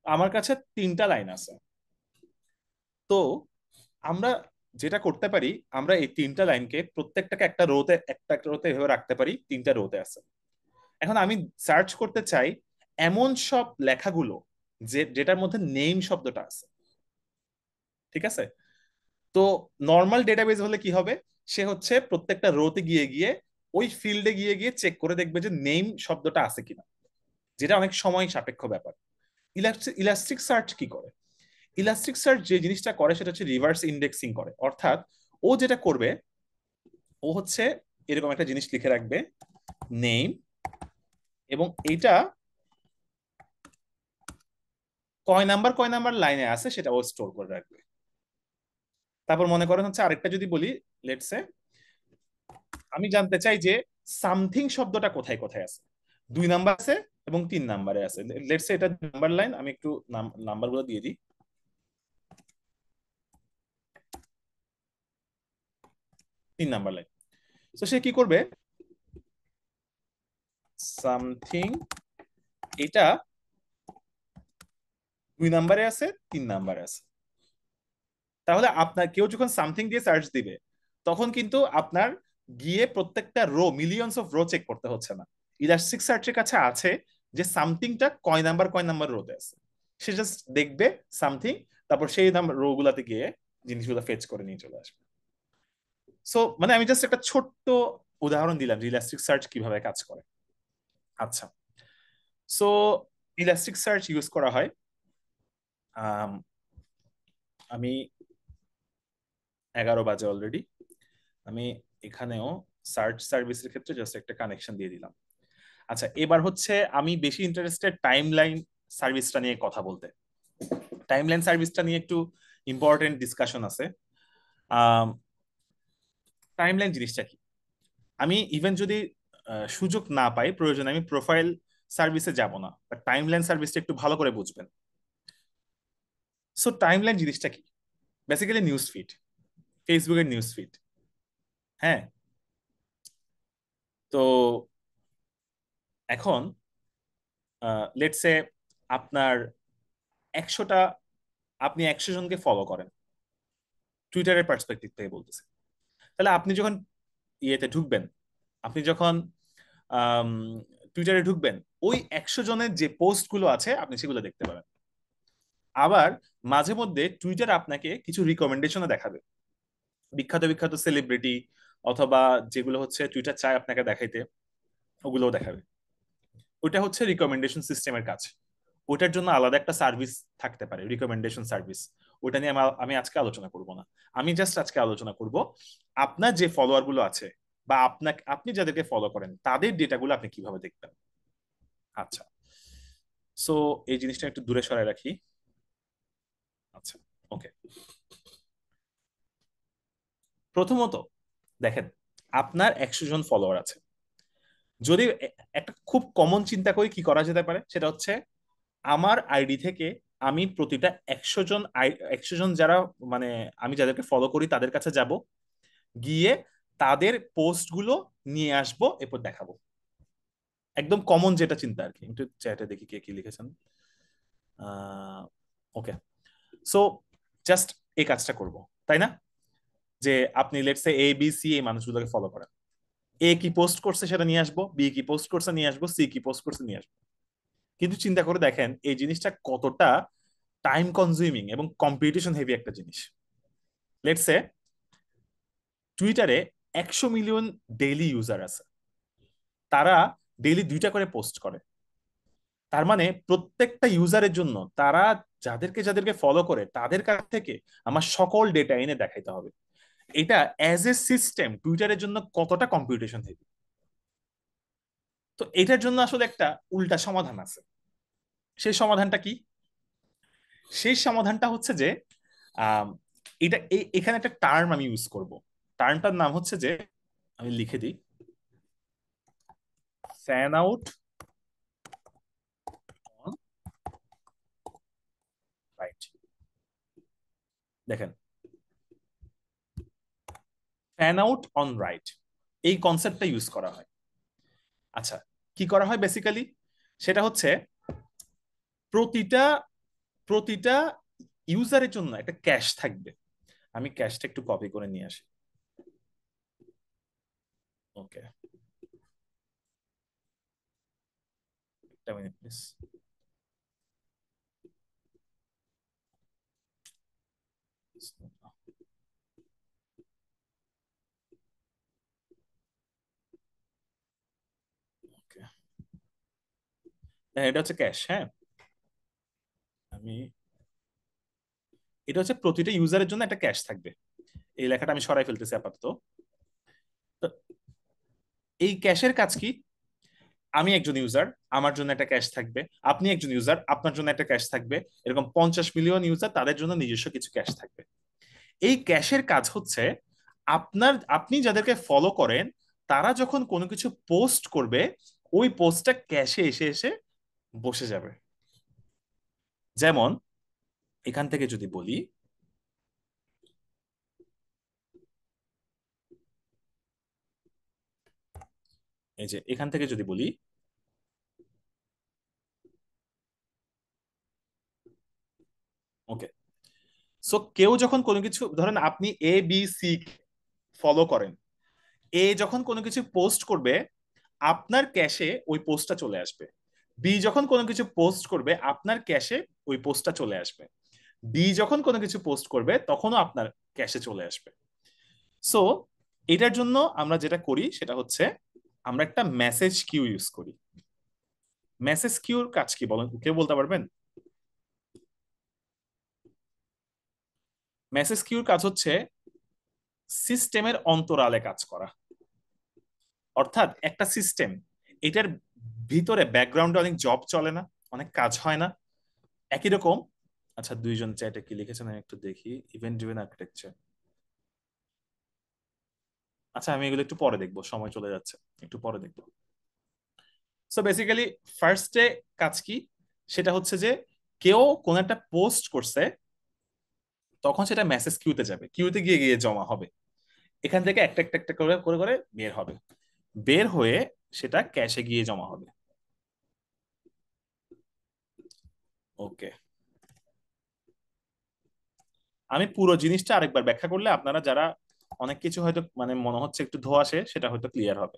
আমার কাছে 3টা লাইন আছে। তো আমরা যেটা করতে পারি, আমরা এই তিনটা লাইনকে প্রত্যেকটাকে একটা রোতে এভাবে রাখতে পারি, তিনটা রোতে আছে। এখন আমি সার্চ করতে চাই এমন সব লেখাগুলো যেটার মধ্যে নেম শব্দটা আছে। ঠিক আছে? তো নর্মাল ডেটাবেজ হলে কি হবে, সে হচ্ছে প্রত্যেকটা রোতে গিয়ে গিয়ে ওই ফিল্ডে গিয়ে গিয়ে চেক করে দেখবে যে নেম শব্দটা আছে কিনা, যেটা অনেক সময় সাপেক্ষ ব্যাপার। ইলাস্টিক সার্চ কি করে? ইলাস্টিক সার্চ যে জিনিসটা করে সেটা হচ্ছে রিভার্স ইন্ডেক্সিং করে। অর্থাৎ ও যেটা করবে, ও হচ্ছে এরকম একটা জিনিস লিখে রাখবে, নেম, এবং এইটা কয় নাম্বার লাইনে আছে সেটা ও স্টোর করে রাখবে। তারপর মনে করেন হচ্ছে আরেকটা যদি বলি, লেটসে আমি জানতে চাই যে সামথিং শব্দটা কোথায় কোথায় আছে। 2 নাম্বার আছে এবং 3 নাম্বারে আছে। লেটসে এটা নাম্বার লাইন, আমি একটু নাম্বার গুলো দিয়ে দিই। 3 নাম্বার লাইন। তো সে কি করবে, সামথিং, এটা 2 নাম্বারে আছে, 3 নাম্বারে আছে। তাহলে আপনার কেউ যখন সামথিং দিয়ে সার্চ দিবে, তখন কিন্তু আপনার গিয়ে প্রত্যেকটা row, millions of row check করতে হচ্ছে না। ইলাস্টিক সার্চের কাছে আছে যে সামথিংটা কয় নাম্বার রোতে আছে। সে জাস্ট দেখবে সামথিং, তারপর সেই নাম্বার রো গুলাতে গিয়ে জিনিসগুলো ফেচ করে নিয়ে চলে আসবে। সো মানে আমি জাস্ট একটা ছোট্ট উদাহরণ দিলাম যে ইলাস্টিক সার্চ কিভাবে কাজ করে। আচ্ছা, সো ইলাস্টিক সার্চ ইউজ করা হয়। আম, আমি 11 বাজে অলরেডি। আমি এখানেও সার্চ সার্ভিসের ক্ষেত্রে জাস্ট একটা কানেকশন দিয়ে দিলাম। আচ্ছা, এবার হচ্ছে আমি বেশি ইন্টারেস্টেড টাইমলাইন সার্ভিসটা নিয়ে কথা বলতে। টাইমলাইন সার্ভিসটা নিয়ে একটু ইম্পর্টেন্ট ডিসকাশন আছে। টাইমলাইন জিনিসটা কি? আমি ইভেন যদি সুযোগ না পাই, প্রয়োজনে আমি প্রোফাইল সার্ভিসে যাব না, বাট টাইমলাইন সার্ভিসটা একটু ভালো করে বুঝবেন। সো টাইমলাইন জিনিসটা কি? বেসিক্যালি নিউজ ফিড, ফেসবুকের নিউজ ফিড। হ্যাঁ, তো এখন লেটস সে আপনার 100টা, আপনি 100 জনকে ফলো করেন, টুইটারের পার্সপেক্টিভ থেকে বলতেছে। তাহলে আপনি যখন ইয়েতে ঢুকবেন, আপনি যখন আম, টুইটারে ঢুকবেন, ওই 100 জনের যে পোস্ট গুলো আছে আপনি সেগুলো দেখতে পাবেন। আবার মাঝে মধ্যে টুইটার আপনাকে কিছু রিকমেন্ডেশনও দেখাবে, বিখ্যাত বিখ্যাত সেলিব্রিটি অথবা যেগুলো হচ্ছে টুইটার চায় আপনাকে দেখাইতে, ওগুলোও দেখাবে। ওইটা হচ্ছে রিকমেন্ডেশন সিস্টেমের কাজ। ওটার জন্য আলাদা একটা সার্ভিস থাকতে পারে, রিকমেন্ডেশন সার্ভিস। ওটা নিয়ে আমি আজকে আলোচনা করব না। আমি জাস্ট আজকে আলোচনা করব আপনার যে ফলোয়ার গুলো আছে, বা আপনি যাদেরকে ফলো করেন তাদের ডেটাগুলো আপনি কিভাবে দেখবেন। আচ্ছা, সো এই জিনিসটা একটু দূরে সরাই রাখি। আচ্ছা, ওকে। প্রথমত দেখেন, আপনার 100 জন ফলোয়ার আছে। যদি একটা খুব কমন চিন্তা করি কি করা যেতে পারে, সেটা হচ্ছে আমার আইডি থেকে আমি প্রতিটা 100 জন 100 জন যারা, মানে আমি যাদেরকে ফলো করি তাদের কাছে যাব, গিয়ে তাদের পোস্ট গুলো নিয়ে আসবো, এরপর দেখাবো। একদম কমন যেটা চিন্তা আর কি। একটু চ্যাটে দেখি কে কি লিখেছেন। ওকে, সো জাস্ট এই কাজটা করব, তাই না? যে আপনি let's say A B C এই মানুষগুলোকে ফলো করেন। এ কি পোস্ট করছে সেটা নিয়ে আসবো, বি কি পোস্ট করছে নিয়ে আসবো, সি কি পোস্ট করছে নিয়ে আসবো। কিন্তু চিন্তা করে দেখেন এই জিনিসটা কতটা টাইম কনজিউমিং এবং কম্পিটিশন হেভি একটা জিনিস। লেটস সে টুইটারে 100 মিলিয়ন ডেইলি ইউজার আছে, তারা ডেইলি 2টা করে পোস্ট করে। তার মানে প্রত্যেকটা ইউজারের জন্য তারা যাদেরকে যাদেরকে ফলো করে তাদের কাছ থেকে আমার সকল ডেটা এনে দেখাইতে হবে। এটা অ্যাজ এ সিস্টেম টুইটারের জন্য কতটা কম্পিটিশন হেভি। তো এটার জন্য আসলে একটা উল্টা সমাধান আছে। সেই সমাধানটা কি? সেই সমাধানটা হচ্ছে যে আম, এটা এখানে একটা টার্ম আমি ইউজ করব। টার্মটার নাম হচ্ছে যে, আমি লিখে দিই, ফ্যান আউট অন রাইট। দেখেন, ফ্যান আউট অন রাইট, এই কনসেপ্টটা ইউজ করা হয়। আচ্ছা, কি করা হয় বেসিক্যালি? সেটা হচ্ছে প্রতিটা প্রতিটা ইউজারের জন্য একটা ক্যাশ থাকবে। আমি ক্যাশটা একটু কপি করে নিয়ে আসি। ওকে, একটা মিনিট প্লিজ। ওকে, হ্যাঁ এটা হচ্ছে ক্যাশ। হ্যাঁ, আমি, এটা হচ্ছে প্রতিটা ইউজারের জন্য একটা ক্যাশ থাকবে। এই লেখাটা আমি সরাই ফেলতেছি আপাতত। তো এই ক্যাশের কাজ কি? আমি একজন ইউজার, আমার জন্য একটা ক্যাশ থাকবে। আপনি একজন ইউজার, আপনার জন্য একটা ক্যাশ থাকবে। এরকম 50 মিলিয়ন ইউজার, তাদের জন্য নিজস্ব কিছু ক্যাশ থাকবে। এই ক্যাশের কাজ হচ্ছে আপনি যাদেরকে ফলো করেন, তারা যখন কোনো কিছু পোস্ট করবে, ওই পোস্টটা ক্যাশে এসে এসে বসে যাবে। যেমন এখান থেকে যদি বলি, এই যে এখান থেকে যদি বলি, ওকে, সো কেউ যখন কোনো কিছু, ধরেন আপনি ABC ফলো করেন, এ যখন কোনো কিছু পোস্ট করবে, আপনার ক্যাশে ওই পোস্টটা চলে আসবে। বি যখন কোনো কিছু পোস্ট করবে, আপনার ক্যাশে ওই পোস্টটা চলে আসবে। ডি যখন কোনো কিছু পোস্ট করবে, তখনও আপনার ক্যাশে চলে আসবে। সো এটার জন্য আমরা যেটা করি সেটা হচ্ছে, আমরা একটা মেসেজ কিউ ইউজ করি। মেসেজ কিউর কাজ কি বলেন, কেউ বলতে পারবেন? মেসেজ কিউর কাজ হচ্ছে সিস্টেমের অন্তরালে কাজ করা। অর্থাৎ একটা সিস্টেম, এটার ভিতরে ব্যাকগ্রাউন্ডে অনেক জব চলে না, অনেক কাজ হয় না, একই রকম। আচ্ছা, দুইজন চ্যাটে কি লিখেছেন আমি একটু দেখি। Event driven architecture. আচ্ছা, আমি এগুলো একটু পরে দেখবো, সময় চলে যাচ্ছে, একটু পরে দেখবো। সো বেসিক্যালি ফার্স্টে কাজ কি, সেটা হচ্ছে যে কেউ কোন একটা পোস্ট করছে, তখন সেটা মেসেজ কিউতে যাবে, কিউতে গিয়ে গিয়ে জমা হবে। এখান থেকে একটা একটা একটা করে করে করে বের হবে, বের হয়ে সেটা ক্যাশে গিয়ে জমা হবে। ওকে, আমি পুরো জিনিসটা আরেকবার ব্যাখ্যা করলে আপনারা যারা অনেক কিছু হয়তো মানে মনে হচ্ছে একটু ধোঁয়াশে, সেটা হয়তো ক্লিয়ার হবে।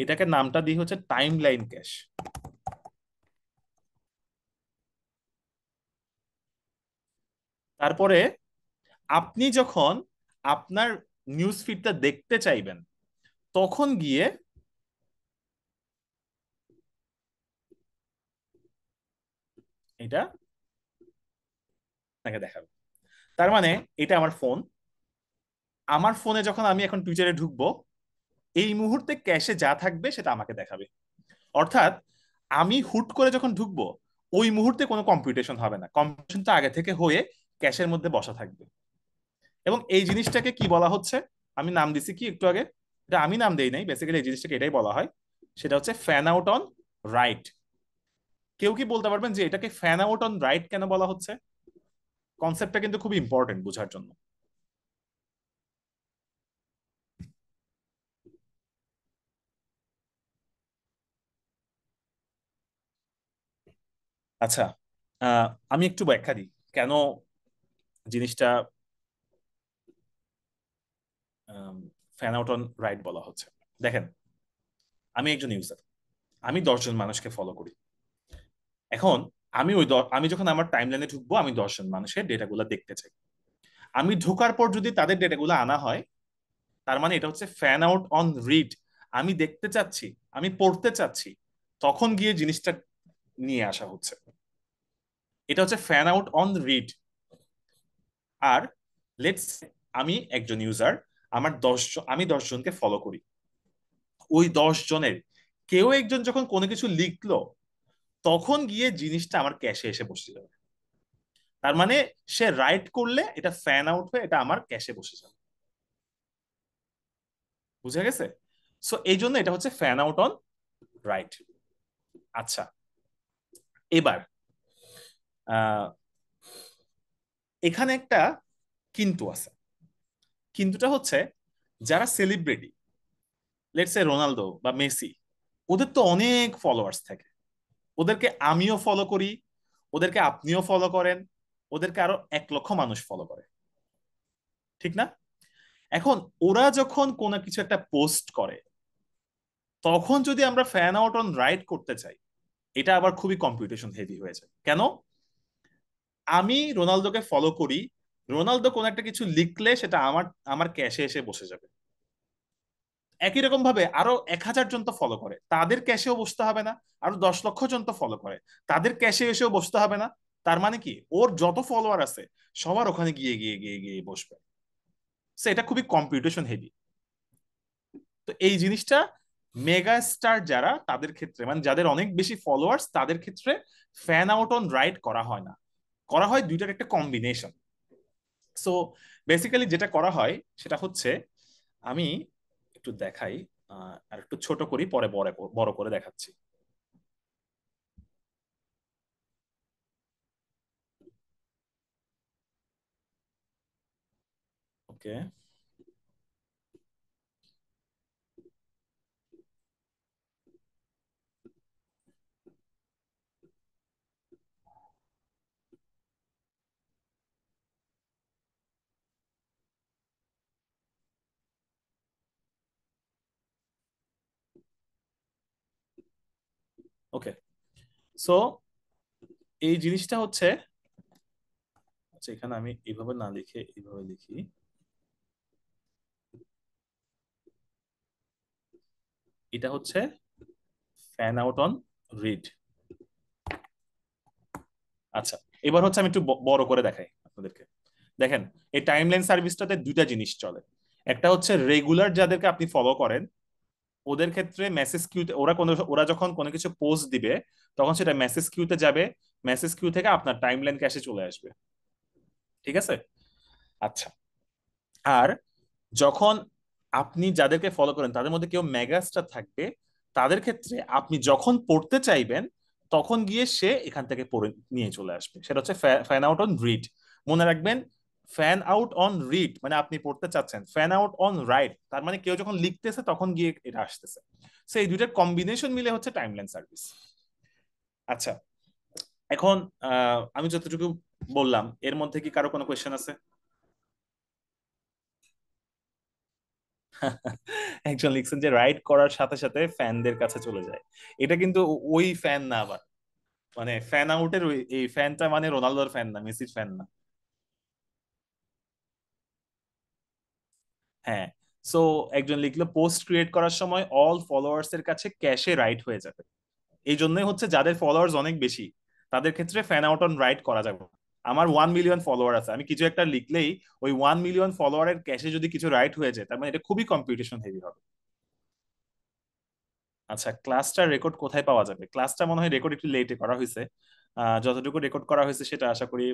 এটাকে নামটা দিই হচ্ছে টাইম লাইন ক্যাশ। তারপরে আপনি যখন আপনার নিউজ ফিডটা দেখতে চাইবেন, তখন গিয়ে এটা আপনাকে দেখাবে। তার মানে এটা আমার ফোন, আমার ফোনে যখন আমি এখন টুইটারে ঢুকবো, এই মুহূর্তে ক্যাশে যা থাকবে সেটা আমাকে দেখাবে। অর্থাৎ আমি হুট করে যখন ঢুকবো, ওই মুহূর্তে কোনো কম্পিউটেশন হবে না, কম্পিউটেশনটা আগে থেকে হয়ে ক্যাশের মধ্যে বসা থাকবে। এবং এই জিনিসটাকে কি বলা হচ্ছে, আমি নাম দিছি কি একটু আগে, এটা আমি নাম দেই নাই, বেসিক্যালি এই জিনিসটাকে এটাই বলা হয়, সেটা হচ্ছে ফ্যান আউট অন রাইট। কেউ কি বলতে পারবেন যে এটাকে ফ্যান আউট অন রাইট কেন বলা হচ্ছে? কনসেপ্টটা কিন্তু খুব ইম্পর্টেন্ট বোঝার জন্য। আচ্ছা, আহ, আমি একটু ব্যাখ্যা দিই কেন জিনিসটা ফ্যান আউট অন রাইট বলা হচ্ছে। দেখেন, আমি একজন ইউজার, আমি 10 জন মানুষকে ফলো করি। এখন আমি যখন আমার টাইমলাইনে ঢুকবো, আমি 10 জন মানুষের ডেটাগুলো দেখতে চাই। আমি ঢোকার পর যদি তাদের ডেটাগুলো আনা হয়, তার মানে এটা হচ্ছে ফ্যান আউট অন রিড। আমি দেখতে চাচ্ছি, আমি পড়তে চাচ্ছি, তখন গিয়ে জিনিসটা নিয়ে আসা হচ্ছে। এটা হচ্ছে ফ্যান আউট অন রিড। আর লেটস, আমি একজন ইউজার, আমি 10 জনকে ফলো করি। ওই 10 জনের কেউ একজন যখন কোনো কিছু লিখলো, তখন গিয়ে জিনিসটা আমার ক্যাশে এসে বসে যাবে। তার মানে সে রাইট করলে এটা ফ্যান আউট হয়ে এটা আমার ক্যাশে বসে যাবে। বুঝা গেছে? সো এই জন্য এটা হচ্ছে ফ্যান আউট অন রাইট। আচ্ছা, এবার আহ এখানে একটা কিন্তু আছে। কিন্তুটা হচ্ছে, যারা সেলিব্রিটি, লেটস সে রোনালদো বা মেসি, ওদের তো অনেক ফলোয়ার্স থাকে। ওদেরকে আমিও ফলো করি, ওদেরকে আপনিও ফলো করেন, ওদেরকে আরো 1 লক্ষ মানুষ ফলো করে। ঠিক না? এখন ওরা যখন কোনো কিছু একটা পোস্ট করে, তখন যদি আমরা ফ্যান আউট অন রাইট করতে চাই, এটা আবার খুবই কম্পিটিশন হেভি হয়ে যায়। কেন? আমি রোনালদোকে ফলো করি, রোনালদো কোন একটা কিছু লিখলে সেটা আমার আমার ক্যাশে এসে বসে যাবে। একই রকম ভাবে আরো 1,000 জন তো ফলো করে, তাদের ক্যাশেও বসতে হবে না? আরো 10 লক্ষ জন তো ফলো করে, তাদের ক্যাশে এসেও বসতে হবে না? তার মানে কি, ওর যত ফলোয়ার আছে সবার ওখানে গিয়ে গিয়ে গিয়ে গিয়ে বসবে। So এটা খুবই কম্পিটিশন হেভি। তো এই জিনিসটা মেগা স্টার যারা, তাদের ক্ষেত্রে মানে যাদের অনেক বেশি ফলোয়ার্স, তাদের ক্ষেত্রে ফ্যান আউট অন রাইট করা হয় না, করা হয় দুইটার একটা কম্বিনেশন। সো বেসিক্যালি যেটা করা হয় সেটা হচ্ছে, আমি একটু দেখাই, আর একটু ছোট করি, পরে বড় বড় করে দেখাচ্ছি। ওকে, ওকে। সো এই জিনিসটা হচ্ছে, আচ্ছা এখানে আমি এইভাবে না লিখে এইভাবে লিখি। এটা হচ্ছে ফ্যান আউট অন রিড। আচ্ছা, এবার হচ্ছে আমি একটু বড় করে দেখাই আপনাদেরকে। দেখেন, এই টাইমলাইন সার্ভিসটাতে দুইটা জিনিস চলে। একটা হচ্ছে রেগুলার যাদেরকে আপনি ফলো করেন, ওদের ক্ষেত্রে মেসেজ কিউতে ওরা যখন কোনো কিছু পোস্ট দিবে, তখন সেটা মেসেজ কিউতে যাবে, মেসেজ কিউ থেকে আপনার টাইমলাইন ক্যাশে চলে আসবে। ঠিক আছে? আচ্ছা। আর যখন আপনি যাদেরকে ফলো করেন তাদের মধ্যে কেউ মেগাস্টার থাকবে, তাদের ক্ষেত্রে আপনি যখন পড়তে চাইবেন, তখন গিয়ে সে এখান থেকে পড়ে নিয়ে চলে আসবে। সেটা হচ্ছে ফ্যান আউট অন রিড। মনে রাখবেন, ফ্যান আউট অন রিড মানে আপনি পড়তে চাচ্ছেন, ফ্যান আউট অন রাইট তার মানে কেউ যখন লিখতেছে তখন গিয়ে এটা আসতেছে। সো এই দুইটার কম্বিনেশন মিলে হচ্ছে টাইমলাইন সার্ভিস। আচ্ছা, এখন আমি যতটুকু বললাম এর মধ্যে কি কারো কোনো কোয়েশ্চেন আছে? একজন লিখছেন যে রাইড করার সাথে সাথে ফ্যানদের কাছে চলে যায়। এটা কিন্তু ওই ফ্যান না আবার, মানে ফ্যান আউটের ওই এই ফ্যানটা মানে রোনালদোর ফ্যান না, মেসির ফ্যান না। হ্যাঁ। সো একজন লিখলো পোস্ট ক্রিয়েট করার সময় অল ফলোয়ার্স এর কাছে ক্যাশে রাইট হয়ে যাবে। এই জন্যই হচ্ছে যাদের ফলোয়ার্স অনেক বেশি, তাদের ক্ষেত্রে ফ্যান আউট অন রাইট করা যাবে না। আমার 1 মিলিয়ন ফলোয়ার আছে, আমি কিছু একটা লিখলেই ওই 1 মিলিয়ন ফলোয়ারের ক্যাশে যদি কিছু রাইট হয়ে যায়, তার মানে এটা খুবই কম্পিটিশন হেভি হবে। আচ্ছা, ক্লাসটা রেকর্ড কোথায় পাওয়া যাবে? ক্লাসটা মনে হয় রেকর্ড একটু লেটে করা হয়েছে। যতটুকু রেকর্ড করা হয়েছে সেটা আশা করি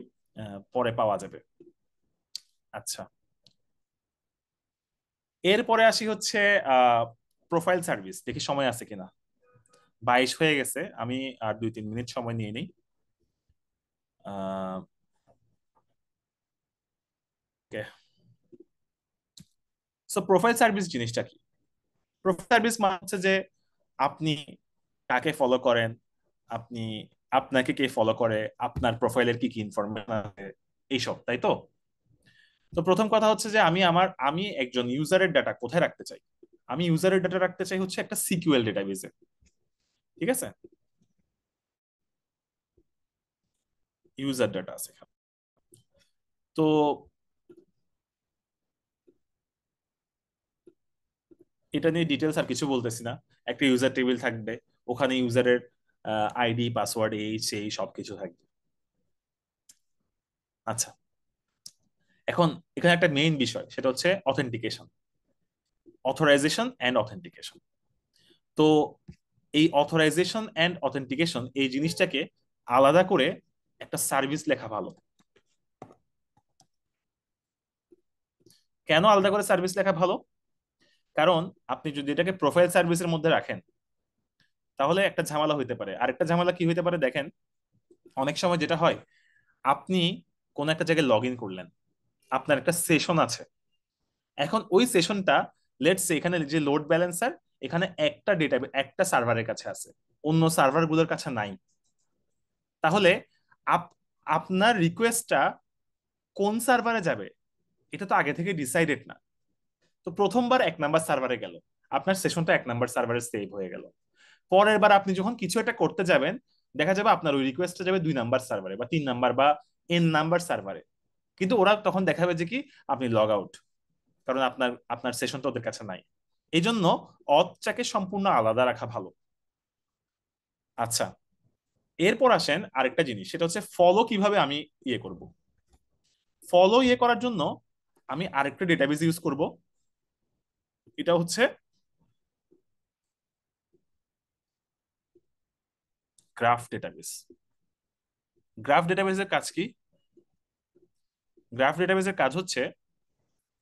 পরে পাওয়া যাবে। আচ্ছা, এরপরে আসি হচ্ছে প্রোফাইল সার্ভিস। দেখি সময় আছে কিনা। 22 হয়ে গেছে, আমি আর 2-3 মিনিট সময় নিয়ে নিই। সো প্রোফাইল সার্ভিস জিনিসটা কি? প্রোফাইল সার্ভিস মানে হচ্ছে যে আপনি কাকে ফলো করেন, আপনি আপনাকে কে ফলো করে, আপনার প্রোফাইলের কি কি ইনফরমেশন আছে, এইসব, তাই তো? তো প্রথম কথা হচ্ছে যে আমি একজন ইউজারের ডাটা কোথায় রাখতে চাই। আমি ইউজারের ডাটা রাখতে চাই হচ্ছে একটা সিকিউএল ডেটাবেসে। ঠিক আছে? ইউজার ডাটা আছে এখানে। তো এটা নিয়ে ডিটেলস আর কিছু বলতেছি না। একটা ইউজার টেবিল থাকবে, ওখানে ইউজারের আইডি, পাসওয়ার্ড, এই সেই সবকিছু থাকবে। আচ্ছা, এখন এখানে একটা মেইন বিষয়, সেটা হচ্ছে অথেন্টিকেশন, অথরাইজেশন এন্ড অথেন্টিকেশন। তো এই অথরাইজেশন এন্ড অথেন্টিকেশন এই জিনিসটাকে আলাদা করে একটা সার্ভিস লেখা ভালো। কেন আলাদা করে সার্ভিস লেখা ভালো? কারণ আপনি যদি এটাকে প্রোফাইল সার্ভিসের মধ্যে রাখেন, তাহলে একটা ঝামেলা হইতে পারে। আরেকটা ঝামেলা কি হইতে পারে দেখেন, অনেক সময় যেটা হয়, আপনি কোন একটা জায়গায় লগ ইন করলেন, আপনার একটা সেশন আছে। এখন ওই সেশনটা, লেটস সে এখানে যে লোড ব্যালেন্সার, এখানে একটা ডেটা একটা সার্ভারের কাছে আছে, অন্য সার্ভার গুলোর কাছে নাই। তাহলে আপ আপনার রিকোয়েস্টটা কোন সার্ভারে যাবে, এটা তো আগে থেকে ডিসাইডেড না। তো প্রথমবার 1 নাম্বার সার্ভারে গেল, আপনার সেশনটা 1 নাম্বার সার্ভারে সেভ হয়ে গেল। পরের বার আপনি যখন কিছু একটা করতে যাবেন, দেখা যাবে আপনার ওই রিকোয়েস্টটা যাবে 2 নাম্বার সার্ভারে বা 3 নাম্বার বা n নাম্বার সার্ভারে, কিন্তু ওরা তখন দেখাবে যে কি আপনি লগ আউট, কারণ আপনার আপনার সেশনটা ওদের কাছে নাই। এই জন্য অথটাকে সম্পূর্ণ আলাদা রাখা ভালো। আচ্ছা, এরপর আসেন আরেকটা জিনিস, সেটা হচ্ছে ফলো কিভাবে আমি ইয়ে করব। ফলো ইয়ে করার জন্য আমি আরেকটা ডেটাবেস ইউজ করব। এটা হচ্ছে গ্রাফ ডেটাবেস। গ্রাফ ডেটাবেসের কাজ কি? গ্রাফ ডেটাবেসের কাজ হচ্ছে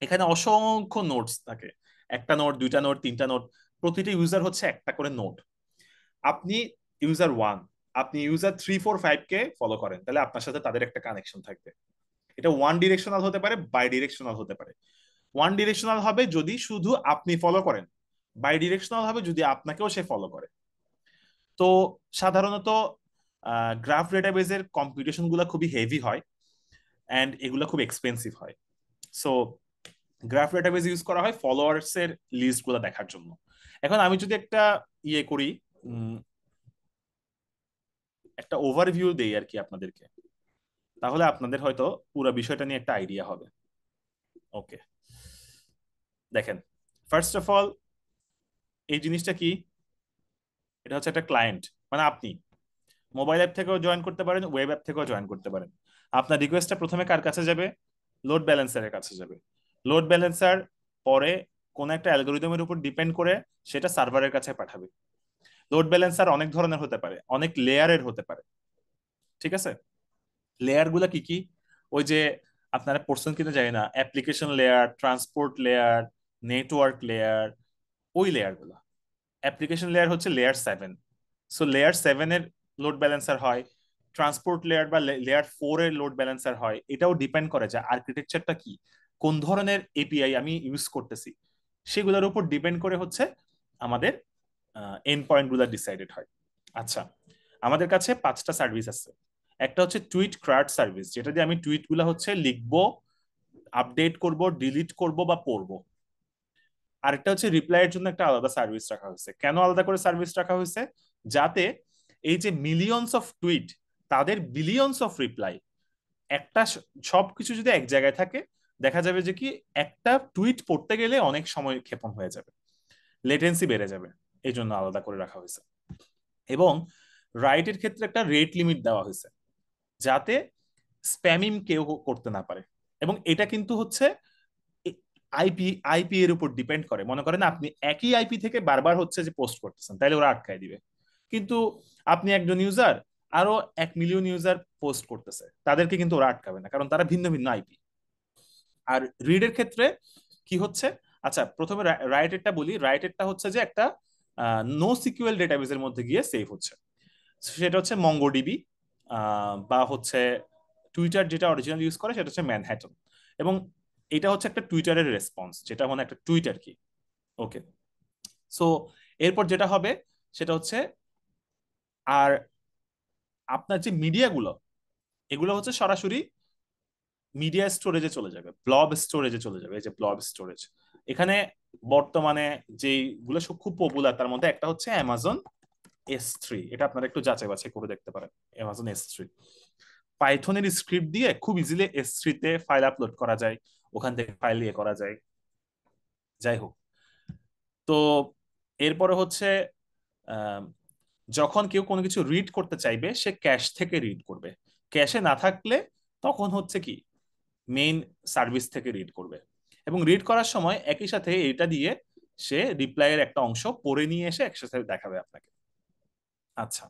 এখানে অসংখ্য নোটস থাকে, একটা নোট, দুইটা নোট, তিনটা নোট, প্রতিটি ইউজার হচ্ছে একটা করে নোট। আপনি ইউজার ওয়ান, আপনি ইউজার 3 4 5 কে ফলো করেন, তাহলে আপনার সাথে তাদের একটা কানেকশন থাকবে। এটা ওয়ান ডিরেকশনাল হতে পারে, বাই ডিরেকশনাল হতে পারে। ওয়ান ডিরেকশনাল হবে যদি শুধু আপনি ফলো করেন, বাই ডিরেকশনাল হবে যদি আপনাকেও সে ফলো করে। তো সাধারণত গ্রাফ ডেটাবেজের কম্পিউটেশন গুলো খুবই হেভি হয়, অ্যান্ড এগুলো খুব এক্সপেন্সিভ হয়। সো গ্রাফ ডেটাবেস ইউজ করা হয় ফলোয়ার্স এর লিস্ট গুলো দেখার জন্য। এখন আমি যদি একটা ইয়ে করি, একটা ওভারভিউ দেই আর কি আপনাদেরকে, তাহলে আপনাদের হয়তো পুরো বিষয়টা নিয়ে একটা আইডিয়া হবে। ওকে, দেখেন, ফার্স্ট অফ অল এই জিনিসটা কি? এটা হচ্ছে একটা ক্লায়েন্ট, মানে আপনি মোবাইল অ্যাপ থেকেও জয়েন করতে পারেন, ওয়েব অ্যাপ থেকেও জয়েন করতে পারেন। আপনার রিকোয়েস্টটা প্রথমে কার কাছে যাবে? লোড ব্যালেন্সারের কাছে যাবে। লোড ব্যালেন্সার পরে কোন একটা অ্যালগোরিদমের উপর ডিপেন্ড করে সেটা সার্ভারের কাছে পাঠাবে। লোড ব্যালেন্সার অনেক ধরনের হতে পারে, অনেক লেয়ারের হতে পারে। ঠিক আছে, লেয়ার গুলা কি কি? ওই যে আপনারা পড়ছেন কিনা জানি না, application layer, transport layer, network layer, ওই লেয়ার গুলা। অ্যাপ্লিকেশন লেয়ার হচ্ছে লেয়ার 7। সো লেয়ার 7 এর লোড ব্যালেন্সার হয়। ট্রান্সপোর্ট লেয়ার বা লেয়ার 4 এর লোড ব্যালেন্সার হয়। এটাও ডিপেন্ড করে যে আর্কিটেকচারটা কি, কোন ধরনের এপিআই আমি ইউজ করতেছি, সেগুলোর উপর ডিপেন্ড করে হচ্ছে আমাদের এন্ড পয়েন্ট গুলো ডিসাইডেড হয়। আচ্ছা, আমাদের কাছে 5টা সার্ভিস আছে। একটা হচ্ছে টুইট ক্রাফট সার্ভিস, যেটা দিয়ে আমি টুইট গুলা হচ্ছে লিখবো, আপডেট করব, ডিলিট করব বা পড়বো। আরেকটা হচ্ছে রিপ্লাইয়ের জন্য একটা আলাদা সার্ভিস রাখা হয়েছে। কেন আলাদা করে সার্ভিস রাখা হয়েছে? যাতে এই যে মিলিয়নস অফ টুইট, তাদের বিলিয়নস অফ রিপ্লাই, একটা সবকিছু যদি এক জায়গায় থাকে, দেখা যাবে যে কি একটা টুইট পড়তে গেলে অনেক সময় ক্ষেপণ হয়ে যাবে, লেটেন্সি বেড়ে যাবে। এই জন্য আলাদা করে রাখা হয়েছে। এবং রাইটের ক্ষেত্রে একটা রেট লিমিট দেওয়া হয়েছে, যাতে স্প্যামিং কেউ করতে না পারে। এবং এটা কিন্তু হচ্ছে আইপি এর উপর ডিপেন্ড করে। মনে করেন আপনি একই আইপি থেকে বারবার হচ্ছে যে পোস্ট করতেছেন, তাহলে ওরা আটকায় দিবে। কিন্তু আপনি একজন ইউজার, আরো 1 মিলিয়ন ইউজার পোস্ট করতেছে, তাদেরকে কিন্তু ওরা আটকাবে না, কারণ তারা ভিন্ন ভিন্ন আইপি। আর রিডের ক্ষেত্রে কি হচ্ছে? আচ্ছা, প্রথমে রাইটেরটা বলি। রাইটেরটা হচ্ছে যে একটা নো সিকিউএল ডেটাবেসের মধ্যে গিয়ে সেভ হচ্ছে। সেটা হচ্ছে মঙ্গোডিবি, বা হচ্ছে টুইটার যেটা অরিজিনাল ইউজ করে সেটা হচ্ছে ম্যানহ্যাটন। এবং এটা হচ্ছে একটা টুইটারের রেসপন্স, যেটা মানে একটা টুইট আর কি। ওকে, সো এরপর যেটা হবে সেটা হচ্ছে, আর আপনার যে মিডিয়াগুলো, এগুলো হচ্ছে সরাসরি মিডিয়া স্টোরেজে চলে যাবে, ব্লব স্টোরেজে চলে যাবে। এই যে ব্লব স্টোরেজ, এখানে বর্তমানে যেগুলো খুব পপুলার তার মধ্যে একটা হচ্ছে অ্যামাজন S3। এটা আপনারা একটু যাচাই বাছাই করে দেখতে পারেন। অ্যামাজন S3 পাইথনের স্ক্রিপ্ট দিয়ে খুব ইজিলি S3 তে ফাইল আপলোড করা যায়, ওখান থেকে ফাইল ইয়ে করা যায়। যাই হোক, তো এরপরে হচ্ছে আহ, যখন কেউ কোনো কিছু রিড করতে চাইবে, সে ক্যাশ থেকে রিড করবে। ক্যাশে না থাকলে তখন হচ্ছে কি মেইন সার্ভিস থেকে রিড করবে। এবং রিড করার সময় একই সাথে এটা দিয়ে সে রিপ্লাইয়ের একটা অংশ পড়ে নিয়ে এসে একসাথে দেখাবে আপনাকে। আচ্ছা,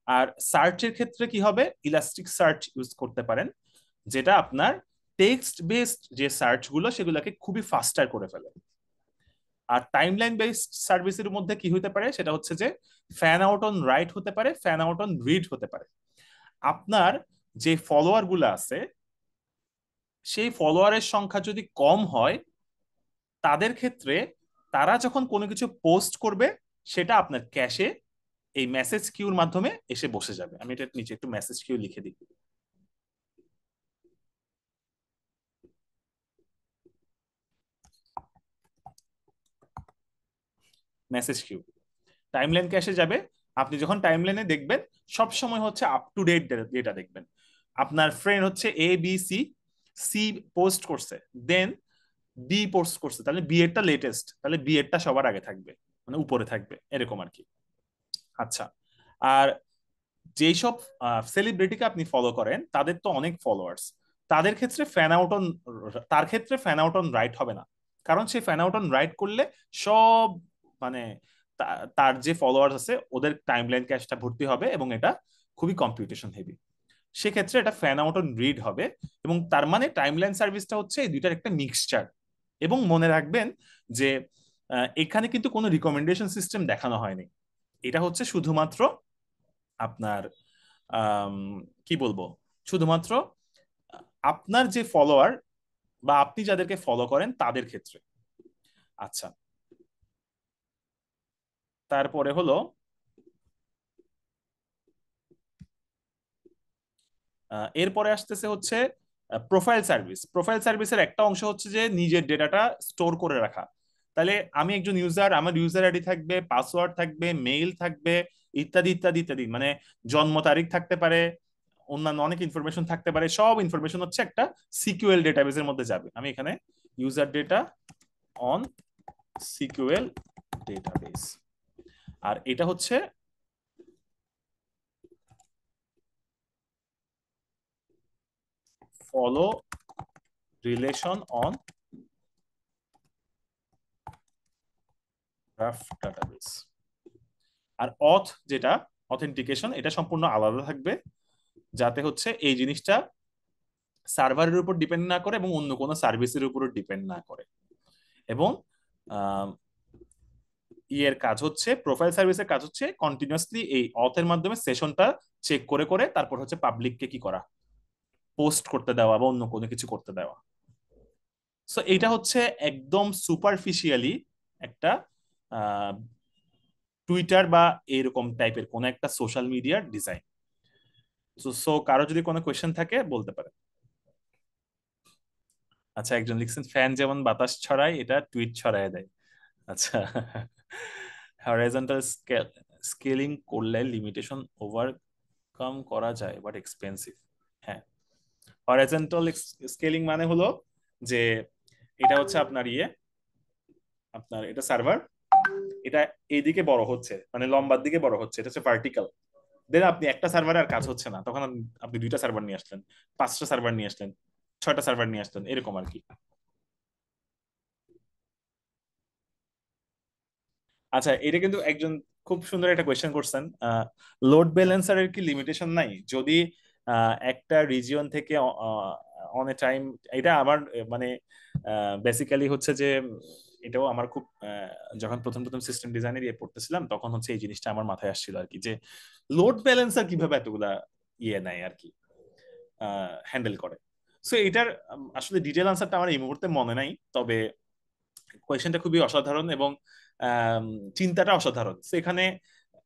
আর সার্চের ক্ষেত্রে কি হবে? ইলাস্টিক সার্চ ইউজ করতে পারেন, যেটা আপনার টেক্সট বেসড যে সার্চ গুলো সেগুলোকে খুবই ফাস্টার করে ফেলে। আর টাইমলাইন বেসড সার্ভিসের মধ্যে কি হতে পারে? সেটা হচ্ছে যে ফ্যান আউট অন রাইট হতে পারে, ফ্যান আউট অন রিড হতে পারে। আপনার যে ফলোয়ার গুলো আছে, সেই ফলোয়ারের সংখ্যা যদি কম হয়, তাদের ক্ষেত্রে তারা যখন কোনো কিছু পোস্ট করবে, সেটা আপনার ক্যাশে এই মেসেজ কিউর মাধ্যমে এসে বসে যাবে। আমি এটা নিচে একটু মেসেজ কিউ লিখে দিই। Message queue. টাইমলাইন ক্যাশে যাবে, আপনি যখন টাইমলাইনে দেখবেন সব সময় হচ্ছে আপ টু ডেট ডেটা দেখবেন। আপনার ফ্রেন্ড হচ্ছে এ বি সি, সি পোস্ট করছে, দেন বি পোস্ট করছে, তাহলে বি এরটা লেটেস্ট, তাহলে বি এরটা সবার আগে থাকবে, মানে উপরে থাকবে এরকম আর কি। আচ্ছা, আর যেই সব সেলিব্রিটিকে আপনি ফলো করেন তাদের তো অনেক ফলোয়ার্স, তাদের ক্ষেত্রে ফ্যান আউট অন, তার ক্ষেত্রে ফ্যান আউট অন রাইট হবে না, কারণ সে ফ্যান আউট অন রাইট করলে সব মানে তার যে ফলোয়ার্স আছে ওদের টাইমলাইন ক্যাশটা ভর্তি হবে এবং এটা খুবই কম্পিউটেশন হেভি। সেক্ষেত্রে এটা ফ্যান আউট অন রিড হবে, এবং তার মানে টাইমলাইন সার্ভিসটা হচ্ছে এই দুইটার একটা মিক্সচার। এবং মনে রাখবেন যে এখানে কিন্তু কোনো রিকমেন্ডেশন সিস্টেম দেখানো হয়নি, এটা হচ্ছে শুধুমাত্র আপনার আম, কি বলবো, শুধুমাত্র আপনার যে ফলোয়ার বা আপনি যাদেরকে ফলো করেন তাদের ক্ষেত্রে। আচ্ছা, তারপরে হলো এরপরে আসতেছে হচ্ছে প্রোফাইল সার্ভিস। প্রোফাইল সার্ভিসের একটা অংশ হচ্ছে যে নিজের ডেটাটা স্টোর করে রাখা। তাহলে আমি একজন ইউজার, আমার ইউজার আইডি থাকবে, পাসওয়ার্ড থাকবে, মেইল থাকবে, ইত্যাদি ইত্যাদি ইত্যাদি, মানে জন্ম তারিখ থাকতে পারে, অন্যান্য অনেক ইনফরমেশন থাকতে পারে, সব ইনফরমেশন হচ্ছে একটা সিকিউএল ডেটাবেসের মধ্যে যাবে। আমি এখানে user data on SQL database, আর এটা হচ্ছে follow relation on graph database. আর অথ যেটা অথেন্টিকেশন, এটা সম্পূর্ণ আলাদা থাকবে, যাতে হচ্ছে এই জিনিসটা সার্ভারের উপর ডিপেন্ড না করে এবং অন্য কোনো সার্ভিসের উপর ডিপেন্ড না করে। এবং আহ, ইয়ের কাজ হচ্ছে, প্রোফাইল সার্ভিসের কাজ হচ্ছে কন্টিনিউয়াসলি এই অথের মাধ্যমে সেশনটা চেক করে করে তারপর হচ্ছে পাবলিককে কি করা, পোস্ট করতে দেওয়া বা অন্য কোনো কিছু করতে দেওয়া। সো এইটা হচ্ছে একদম সুপারফিশিয়ালি একটা টুইটার বা এরকম টাইপের কোন একটা সোশ্যাল মিডিয়ার ডিজাইন। সো কারো যদি কোনো কোয়েশ্চেন থাকে বলতে পারে। আচ্ছা, একজন লিখছেন ফ্যান যেমন বাতাস ছড়ায় এটা টুইট ছড়ায় দেয়। আচ্ছা, হরাইজন্টাল স্কেলিং করলে লিমিটেশন ওভারকাম করা যায় বাট এক্সপেন্সিভ। হ্যাঁ, হরাইজন্টাল স্কেলিং মানে হলো যে এটা হচ্ছে আপনার ইয়ে, আপনার এটা সার্ভার, এটা এইদিকে বড় হচ্ছে, মানে লম্বার দিকে বড় হচ্ছে, এটা হচ্ছে ভার্টিক্যাল। দেন আপনি একটা সার্ভারে আর কাজ হচ্ছে না, তখন আপনি দুইটা সার্ভার নিয়ে আসলেন, পাঁচটা সার্ভার নিয়ে আসলেন, ছয়টা সার্ভার নিয়ে আসলেন, এরকম আর কি। আচ্ছা, এটা কিন্তু একজন খুব সুন্দর একটা কোয়েশ্চেন করছেন। লোড ব্যালেন্সারের কি লিমিটেশন নাই যদি একটা রিজিয়ন থেকে অন এ টাইম? এটা আমার মানে বেসিক্যালি হচ্ছে যে এটাও আমার খুব যখন প্রথম প্রথম সিস্টেম ডিজাইনের ইয়ে পড়তেছিলাম তখন হচ্ছে এই জিনিসটা আমার মাথায় আসছিল আর কি, যে লোড ব্যালেন্সার কিভাবে এতগুলা ইয়ে নেয় আর কি, হ্যান্ডেল করে। সো এটার আসলে ডিটেল আনসারটা আমার এই মুহূর্তে মনে নাই, তবে কোয়েশ্চেনটা খুবই অসাধারণ এবং আম, চিন্তাটা অসাধারণ। তো এখানে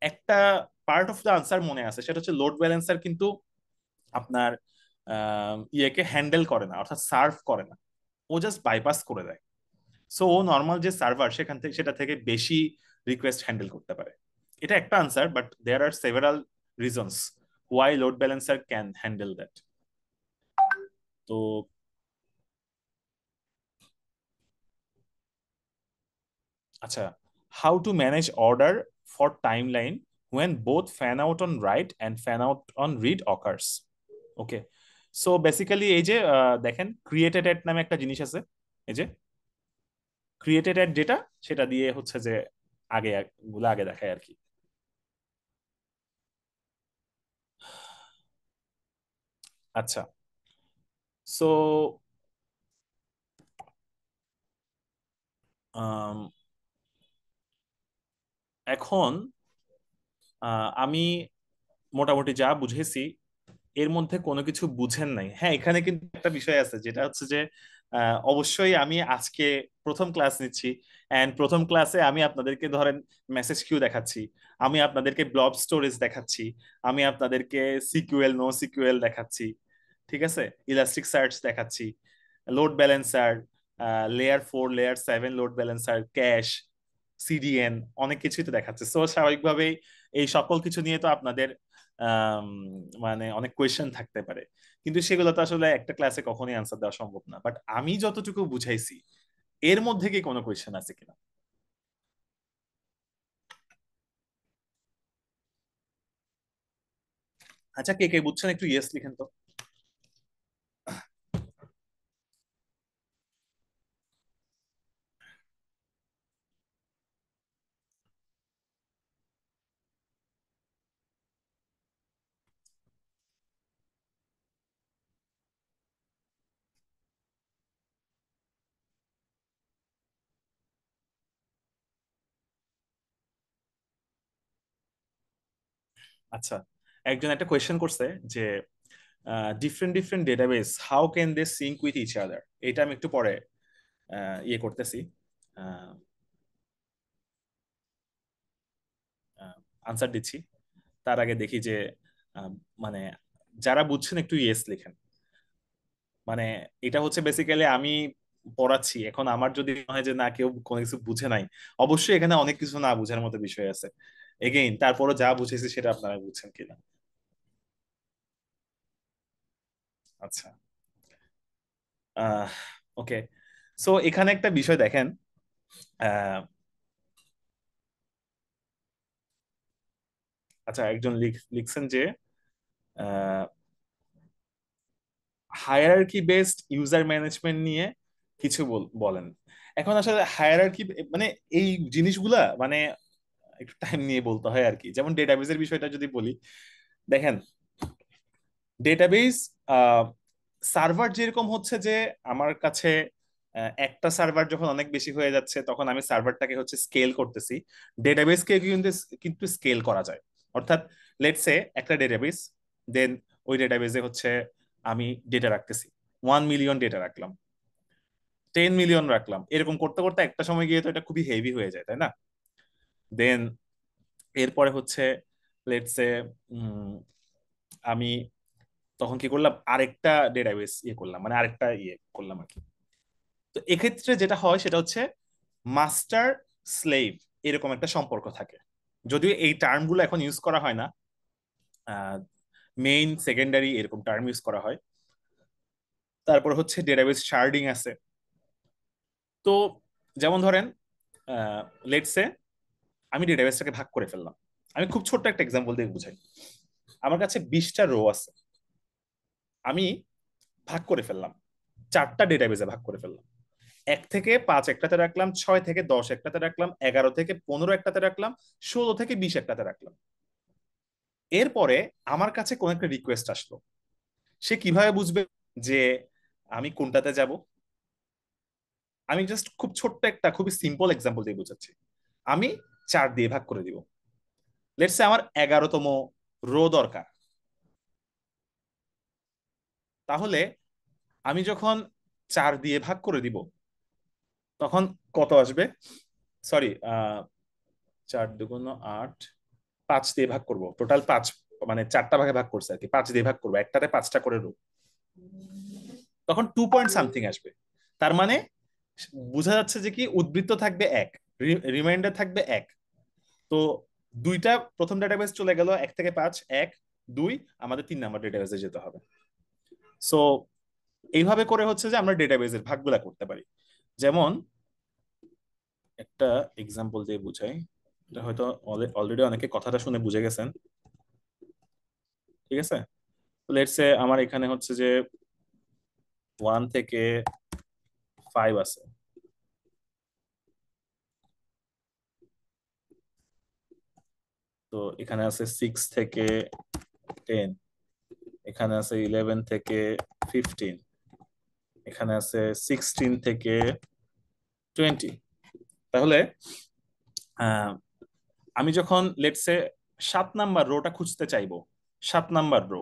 একটা পার্ট অফ দ্য আনসার মনে আছে, সেটা হচ্ছে লোড ব্যালেন্সার কিন্তু আপনার ইয়েকে হ্যান্ডেল করে না, অর্থাৎ সার্ভ করে না, ও জাস্ট বাইপাস করে দেয়। সো ও নর্মাল যে সার্ভার সেখান থেকে সেটা থেকে বেশি রিকোয়েস্ট হ্যান্ডেল করতে পারে। এটা একটা answer, but there are several reasons why load balancer can handle that. তো আচ্ছা, how to manage order for timeline when both fan out on write and fan out on read occurs? Okay, so basically এই যে দেখেন ক্রিয়েটেড এড নামে একটা জিনিস আছে, এই যে ক্রিয়েটেড এড যেটা, সেটা দিয়ে হচ্ছে যে আগে গুলো আগে দেখায় আর কি। আচ্ছা, সো এখন আমি মোটামুটি যা বুঝেছি এর মধ্যে কোনো কিছু বুঝেন নাই। হ্যাঁ, এখানে কিন্তু একটা বিষয় আছে, যেটা হচ্ছে যে অবশ্যই আমি আজকে প্রথম ক্লাস নিচ্ছি, এন্ড প্রথম ক্লাসে আমি আপনাদেরকে ধরেন মেসেজ কিউ দেখাচ্ছি, আমি আপনাদেরকে ব্লব স্টোরেজ দেখাচ্ছি, আমি আপনাদেরকে সিকিউএল নো সিকিউএল দেখাচ্ছি, ঠিক আছে, ইলাস্টিক সার্চ দেখাচ্ছি, load balancer, layer 4 layer 7 load balancer, cash, CDN, অনেক কিছুই তো দেখাচ্ছে। সো স্বাভাবিকভাবেই এই সকল কিছু নিয়ে তো আপনাদের আম, মানে অনেক কোয়েশ্চেন থাকতে পারে, কিন্তু সেগুলো তো আসলে একটা ক্লাসে কখনোই আনসার দেওয়া সম্ভব না। বাট আমি যতটুকু বুঝাইছি এর মধ্যে কি কোনো কোয়েশ্চেন আছে কিনা? আচ্ছা, কে কে বুঝছেন একটু ইয়েস লিখেন তো। আচ্ছা, একজন একটা কোয়েশ্চেন করছে যে different different database how can they sync with each other. এটা আমি একটু পরে ইয়ে করতেছি, আনসার দিচ্ছি। তার আগে দেখি যে আহ, মানে যারা বুঝছেন একটু ইয়েস লিখেন। মানে এটা হচ্ছে বেসিক্যালি আমি পড়াচ্ছি, এখন আমার যদি মনে হয় যে না কেউ কোনো কিছু বুঝে নাই, অবশ্যই এখানে অনেক কিছু না বুঝার মতো বিষয় আছে। এগেইন তারপরও যা বুঝেছি সেটা আপনারা বুঝছেন কিনা। আচ্ছা, আহ ওকে। সো এখানে একটা বিষয় দেখেন, আহ, আচ্ছা একজন লিখছেন যে হায়ারার্কি বেসড ইউজার ম্যানেজমেন্ট নিয়ে কিছু বলেন। এখন আসলে হায়ারার্কি মানে এই জিনিসগুলা মানে একটু টাইম নিয়ে বলতে হয় আর কি। যেমন ডেটাবেজের বিষয়টা যদি বলি, দেখেন ডেটাবেজ সার্ভার যেরকম হচ্ছে যে আমার কাছে একটা সার্ভার যখন অনেক বেশি হয়ে যাচ্ছে তখন আমি সার্ভারটাকে হচ্ছে স্কেল করতেছি, ডেটাবেসকে কিন্তু কিন্তু স্কেল করা যায়। অর্থাৎ লেটস সে একটা ডেটাবেস, দেন ওই ডেটাবেসে হচ্ছে আমি ডেটা রাখতেছি, 1 মিলিয়ন ডেটা রাখলাম, 10 মিলিয়ন রাখলাম, এরকম করতে করতে একটা সময় গিয়ে তো এটা খুবই হেভি হয়ে যায়, তাই না? দেন এরপরে হচ্ছে লেটস সে আমি তখন কি করলাম, আরেকটা ডেটাবেস ইয়ে করলাম, মানে আরেকটা ইয়ে করলাম আর কি। তো এক্ষেত্রে যেটা হয় সেটা হচ্ছে মাস্টার স্লেভ এরকম একটা সম্পর্ক থাকে। যদিও এই টার্মগুলো এখন ইউজ করা হয় না, মেইন সেকেন্ডারি এরকম টার্ম ইউজ করা হয়। তারপর হচ্ছে ডেটাবেস শার্ডিং আছে। তো যেমন ধরেন লেটসে আমি ডেটাবেসটাকে ভাগ করে ফেললাম। আমি খুব ছোট্ট একটা এক্সাম্পল দিয়ে বুঝাই। আমার কাছে 20টা রো আছে, আমি ভাগ করে ফেললাম, 4টা ডেটাবেসে ভাগ করে ফেললাম। 1 থেকে 5 একটাতে রাখলাম, 6 থেকে 10 একটাতে রাখলাম, 11 থেকে 15 একটাতে রাখলাম, 16 থেকে 20 একটাতে রাখলাম। এরপরে আমার কাছে কোন একটা রিকোয়েস্ট আসলো, সে কিভাবে বুঝবে যে আমি কোনটাতে যাব? আমি জাস্ট খুব ছোট্ট একটা খুবই সিম্পল এক্সাম্পল দিয়ে বোঝাচ্ছি। আমি 4 দিয়ে ভাগ করে দিব। লেটস সে আমার 11তম রো দরকার। তাহলে আমি যখন 4 দিয়ে ভাগ করে দিব তখন কত আসবে? সরি, 4 × 2 = 8, 5 দিয়ে ভাগ করব, টোটাল 5, মানে 4টা ভাগে ভাগ করছে আর কি, 5 দিয়ে ভাগ করবো, একটাতে 5টা করে রো, তখন 2 পয়েন্ট সামথিং আসবে। তার মানে বোঝা যাচ্ছে যে কি উদ্বৃত্ত থাকবে 1, রিমাইন্ডার থাকবে 1। তো দুইটা প্রথম ডেটাবেস চলে গেল, 1 থেকে 5, 1 2, আমাদের 3 নাম্বার ডেটাবেসে যেতে হবে। সো এইভাবে করে হচ্ছে যে আমরা ডেটাবেসের ভাগগুলা করতে পারি। যেমন একটা এক্সাম্পল দিয়ে বুঝাই, এটা হয়তো অলরেডি অনেকে কথাটা শুনে বুঝে গেছেন। ঠিক আছে, লেটস সে আমার এখানে হচ্ছে যে 1 থেকে 5 আছে, তো এখানে আছে 6 থেকে 10, এখানে আছে 11 থেকে 15, এখানে আছে 16 থেকে 20। তাহলে আহ, আমি যখন লেটসে 7 নাম্বার রোটা খুঁজতে চাইবো, 7 নাম্বার রো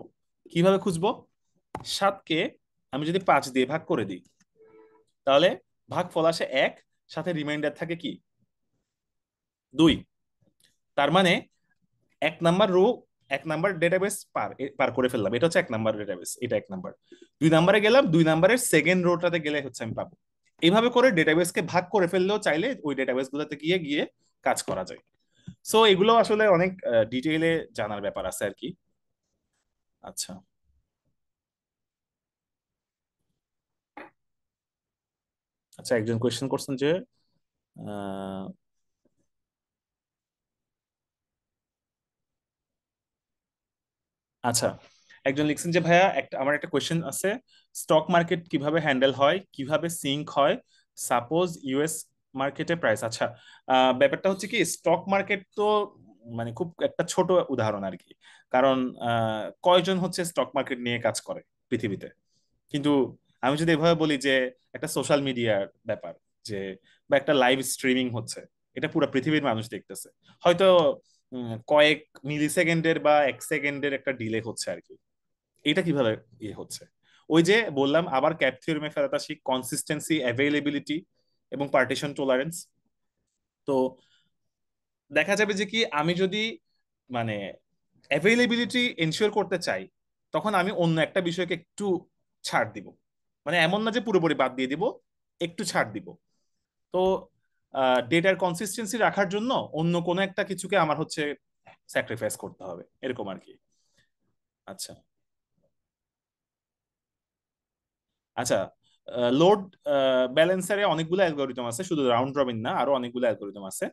কিভাবে খুঁজবো? 7কে আমি যদি 5 দিয়ে ভাগ করে দিই তাহলে ভাগফল আসে 1, সাথে রিমাইন্ডার থাকে কি 2। তার মানে 1 নাম্বার রো, 1 নাম্বার ডেটাবেস পার পার করে ফেললাম, এটা হচ্ছে 1 নাম্বার ডেটাবেস, এটা 1 নাম্বার। 2 নাম্বারে গেলাম, 2 নাম্বারের সেকেন্ড রোটাতে গেলে হচ্ছে আমি পাবো। এইভাবে করে ডেটাবেসকে ভাগ করে ফেললেও চাইলে ওই ডেটাবেস গুলোতে গিয়ে গিয়ে কাজ করা যায়। সো এগুলো আসলে অনেক ডিটেইলে জানার ব্যাপার আছে আর কি। আচ্ছা। আচ্ছা, একজন কোয়েশ্চেন করছেন যে আহ, আচ্ছা, একজন লিখছেন যে ভাইয়া একটা আমার একটা কোয়েশ্চেন আছে, স্টক মার্কেট কিভাবে হ্যান্ডেল হয়, কিভাবে সিঙ্ক হয়, সাপোজ ইউএস মার্কেটে প্রাইস। আচ্ছা, ব্যাপারটা হচ্ছে কি, স্টক মার্কেট তো মানে খুব একটা ছোট উদাহরণ আর কি। কারণ কয়জন হচ্ছে স্টক মার্কেট নিয়ে কাজ করে পৃথিবীতে। কিন্তু আমি যদি এভাবে বলি যে একটা সোশ্যাল মিডিয়ার ব্যাপার, যে বা একটা লাইভ স্ট্রিমিং হচ্ছে, এটা পুরো পৃথিবীর মানুষ দেখতেছে। হয়তো কয়েক মিলি সেকেন্ডের বা এক সেকেন্ডের একটা ডিলে হচ্ছে আর কি। এটা কিভাবে ইয়ে হচ্ছে, ওই যে বললাম আবার ক্যাপ থিওরেমে ফেরত আসি, কনসিস্টেন্সি, অ্যাভেলেবিলিটি এবং পার্টিশন টলারেন্স। তো দেখা যাবে যে কি, আমি যদি মানে অ্যাভেলেবিলিটি এনশিওর করতে চাই, তখন আমি অন্য একটা বিষয়কে একটু ছাড় দিব। মানে এমন না যে পুরোপুরি বাদ দিয়ে দিব, একটু ছাড় দিব। তো ডেটার কনসিস্টেন্সি রাখার জন্য অন্য কোনো একটা কিছুকে আমার হচ্ছে স্যাক্রিফাইস করতে হবে, এরকম আর কি। আচ্ছা। আচ্ছা, লোড ব্যালেন্সারে অনেকগুলো অ্যালগোরিদম আছে, শুধু রাউন্ড রবিন না, আরো অনেকগুলো অ্যালগোরিদম আছে।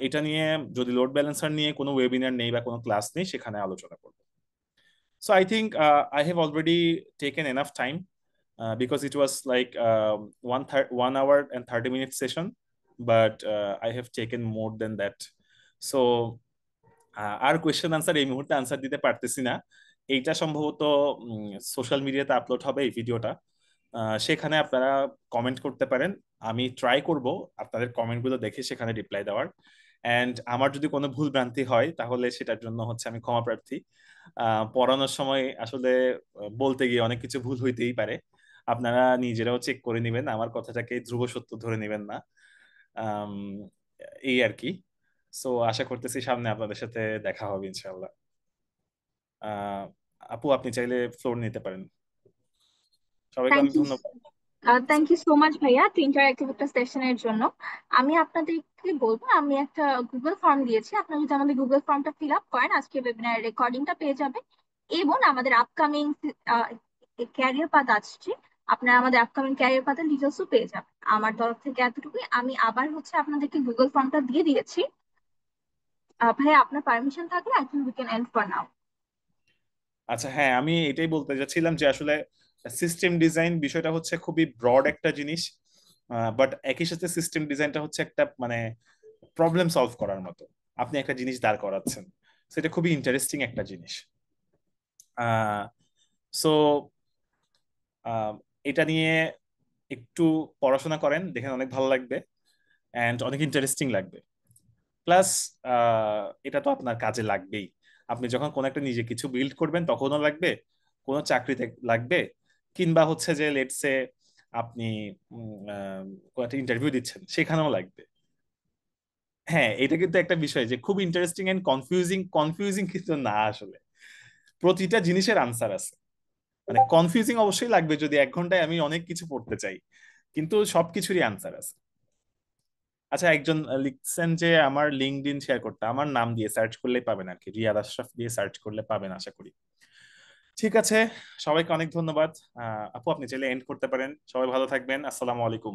এটা নিয়ে যদি লোড ব্যালেন্সার নিয়ে কোনো ওয়েবিনার নেই বা কোনো ক্লাস নেই, সেখানে আলোচনা করবো। So I think I have already taken enough time because it was like 1 hour and 30 minute session, but I have taken more than that. So আর কোয়েশ্চেন আনসার এই মুহূর্তে আনসার দিতে পারতেছি না। এইটা সম্ভবত সোশ্যাল মিডিয়াতে আপলোড হবে এই ভিডিওটা, সেখানে আপনারা কমেন্ট করতে পারেন। আমি ট্রাই করব আপনাদের কমেন্টগুলো দেখে সেখানে রিপ্লাই দেওয়ার। অ্যান্ড আমার যদি কোনো ভুল ভ্রান্তি হয় তাহলে সেটার জন্য হচ্ছে আমি ক্ষমা প্রার্থী। পড়ানোর সময় আসলে বলতে গিয়ে অনেক কিছু ভুল হইতেই পারে। আপনারা নিজেরাও চেক করে নেবেন, আমার কথাটাকে ধ্রুব সত্য ধরে নেবেন না। আম, এই আর কি। সো আশা করতেছি সামনে আপনাদের সাথে দেখা হবে ইনশাআল্লাহ। আহ আপু, আপনি চাইলে ফ্লোর নিতে পারেন। সবাইকে থ্যাংক অনেক ইউ। ধন্যবাদ। থ্যাংক ইউ সো মাচ ভাইয়া তো ইন্টারঅ্যাক্টিভ একটা সেশনের জন্য। আমি আপনাদেরকে বলবো, আমি একটা গুগল ফর্ম দিয়েছি, আপনারা যদি আমাদের গুগল ফর্মটা ফিল আপ করেন আজকে ওয়েবিনার রেকর্ডিংটা পেয়ে যাবেন। এবং আমাদের আপকামিং ক্যারিয়ার পাথ আসছে, আপনারা আমাদের আপকামিং ক্যারিয়ার পাথের ডিটেলসও পেয়ে যাবেন। আমার তরফ থেকে এতটুকুই, আমি আবার হচ্ছে আপনাদেরকে গুগল ফর্মটা দিয়ে দিয়েছি। ভাইয়া আপনার পারমিশন থাকলে I think we can end for now. আচ্ছা, হ্যাঁ, আমি এটাই বলতে যাচ্ছিলাম যে আসলে সিস্টেম ডিজাইন বিষয়টা হচ্ছে খুবই ব্রড একটা জিনিস, বাট একই সাথে সিস্টেম ডিজাইনটা হচ্ছে একটা মানে প্রবলেম সলভ করার মতো। আপনি একটা জিনিস দাঁড় করাচ্ছেন, সেটা খুবই ইন্টারেস্টিং একটা জিনিস। সো এটা নিয়ে একটু পড়াশোনা করেন, দেখেন অনেক ভালো লাগবে অ্যান্ড অনেক ইন্টারেস্টিং লাগবে। প্লাস এটা তো আপনার কাজে লাগবেই। আপনি যখন কোনো একটা নিজে কিছু বিল্ড করবেন তখনও লাগবে, কোনো চাকরিতে লাগবে, কিংবা হচ্ছে যে লেটসে আপনি কোনো একটা ইন্টারভিউ দিচ্ছেন সেখানেও লাগবে। হ্যাঁ, এটা কিন্তু একটা বিষয় যে খুব ইন্টারেস্টিং এন্ড কনফিউজিং। কনফিউজিং কিন্তু না আসলে, প্রতিটা জিনিসের আনসার আছে। মানে কনফিউজিং অবশ্যই লাগবে যদি 1 ঘন্টায় আমি অনেক কিছু পড়তে চাই, কিন্তু সবকিছুরই আনসার আছে। আচ্ছা, একজন লিখছেন যে আমার লিঙ্কডইন শেয়ার করতে, আমার নাম দিয়ে সার্চ করলেই পাবেন আর কি, রিয়াদ আশরাফ দিয়ে সার্চ করলে পাবেন আশা করি। ঠিক আছে, সবাইকে অনেক ধন্যবাদ। আপু, আপনি চাইলে এন্ড করতে পারেন। সবাই ভালো থাকবেন, আসসালামু আলাইকুম।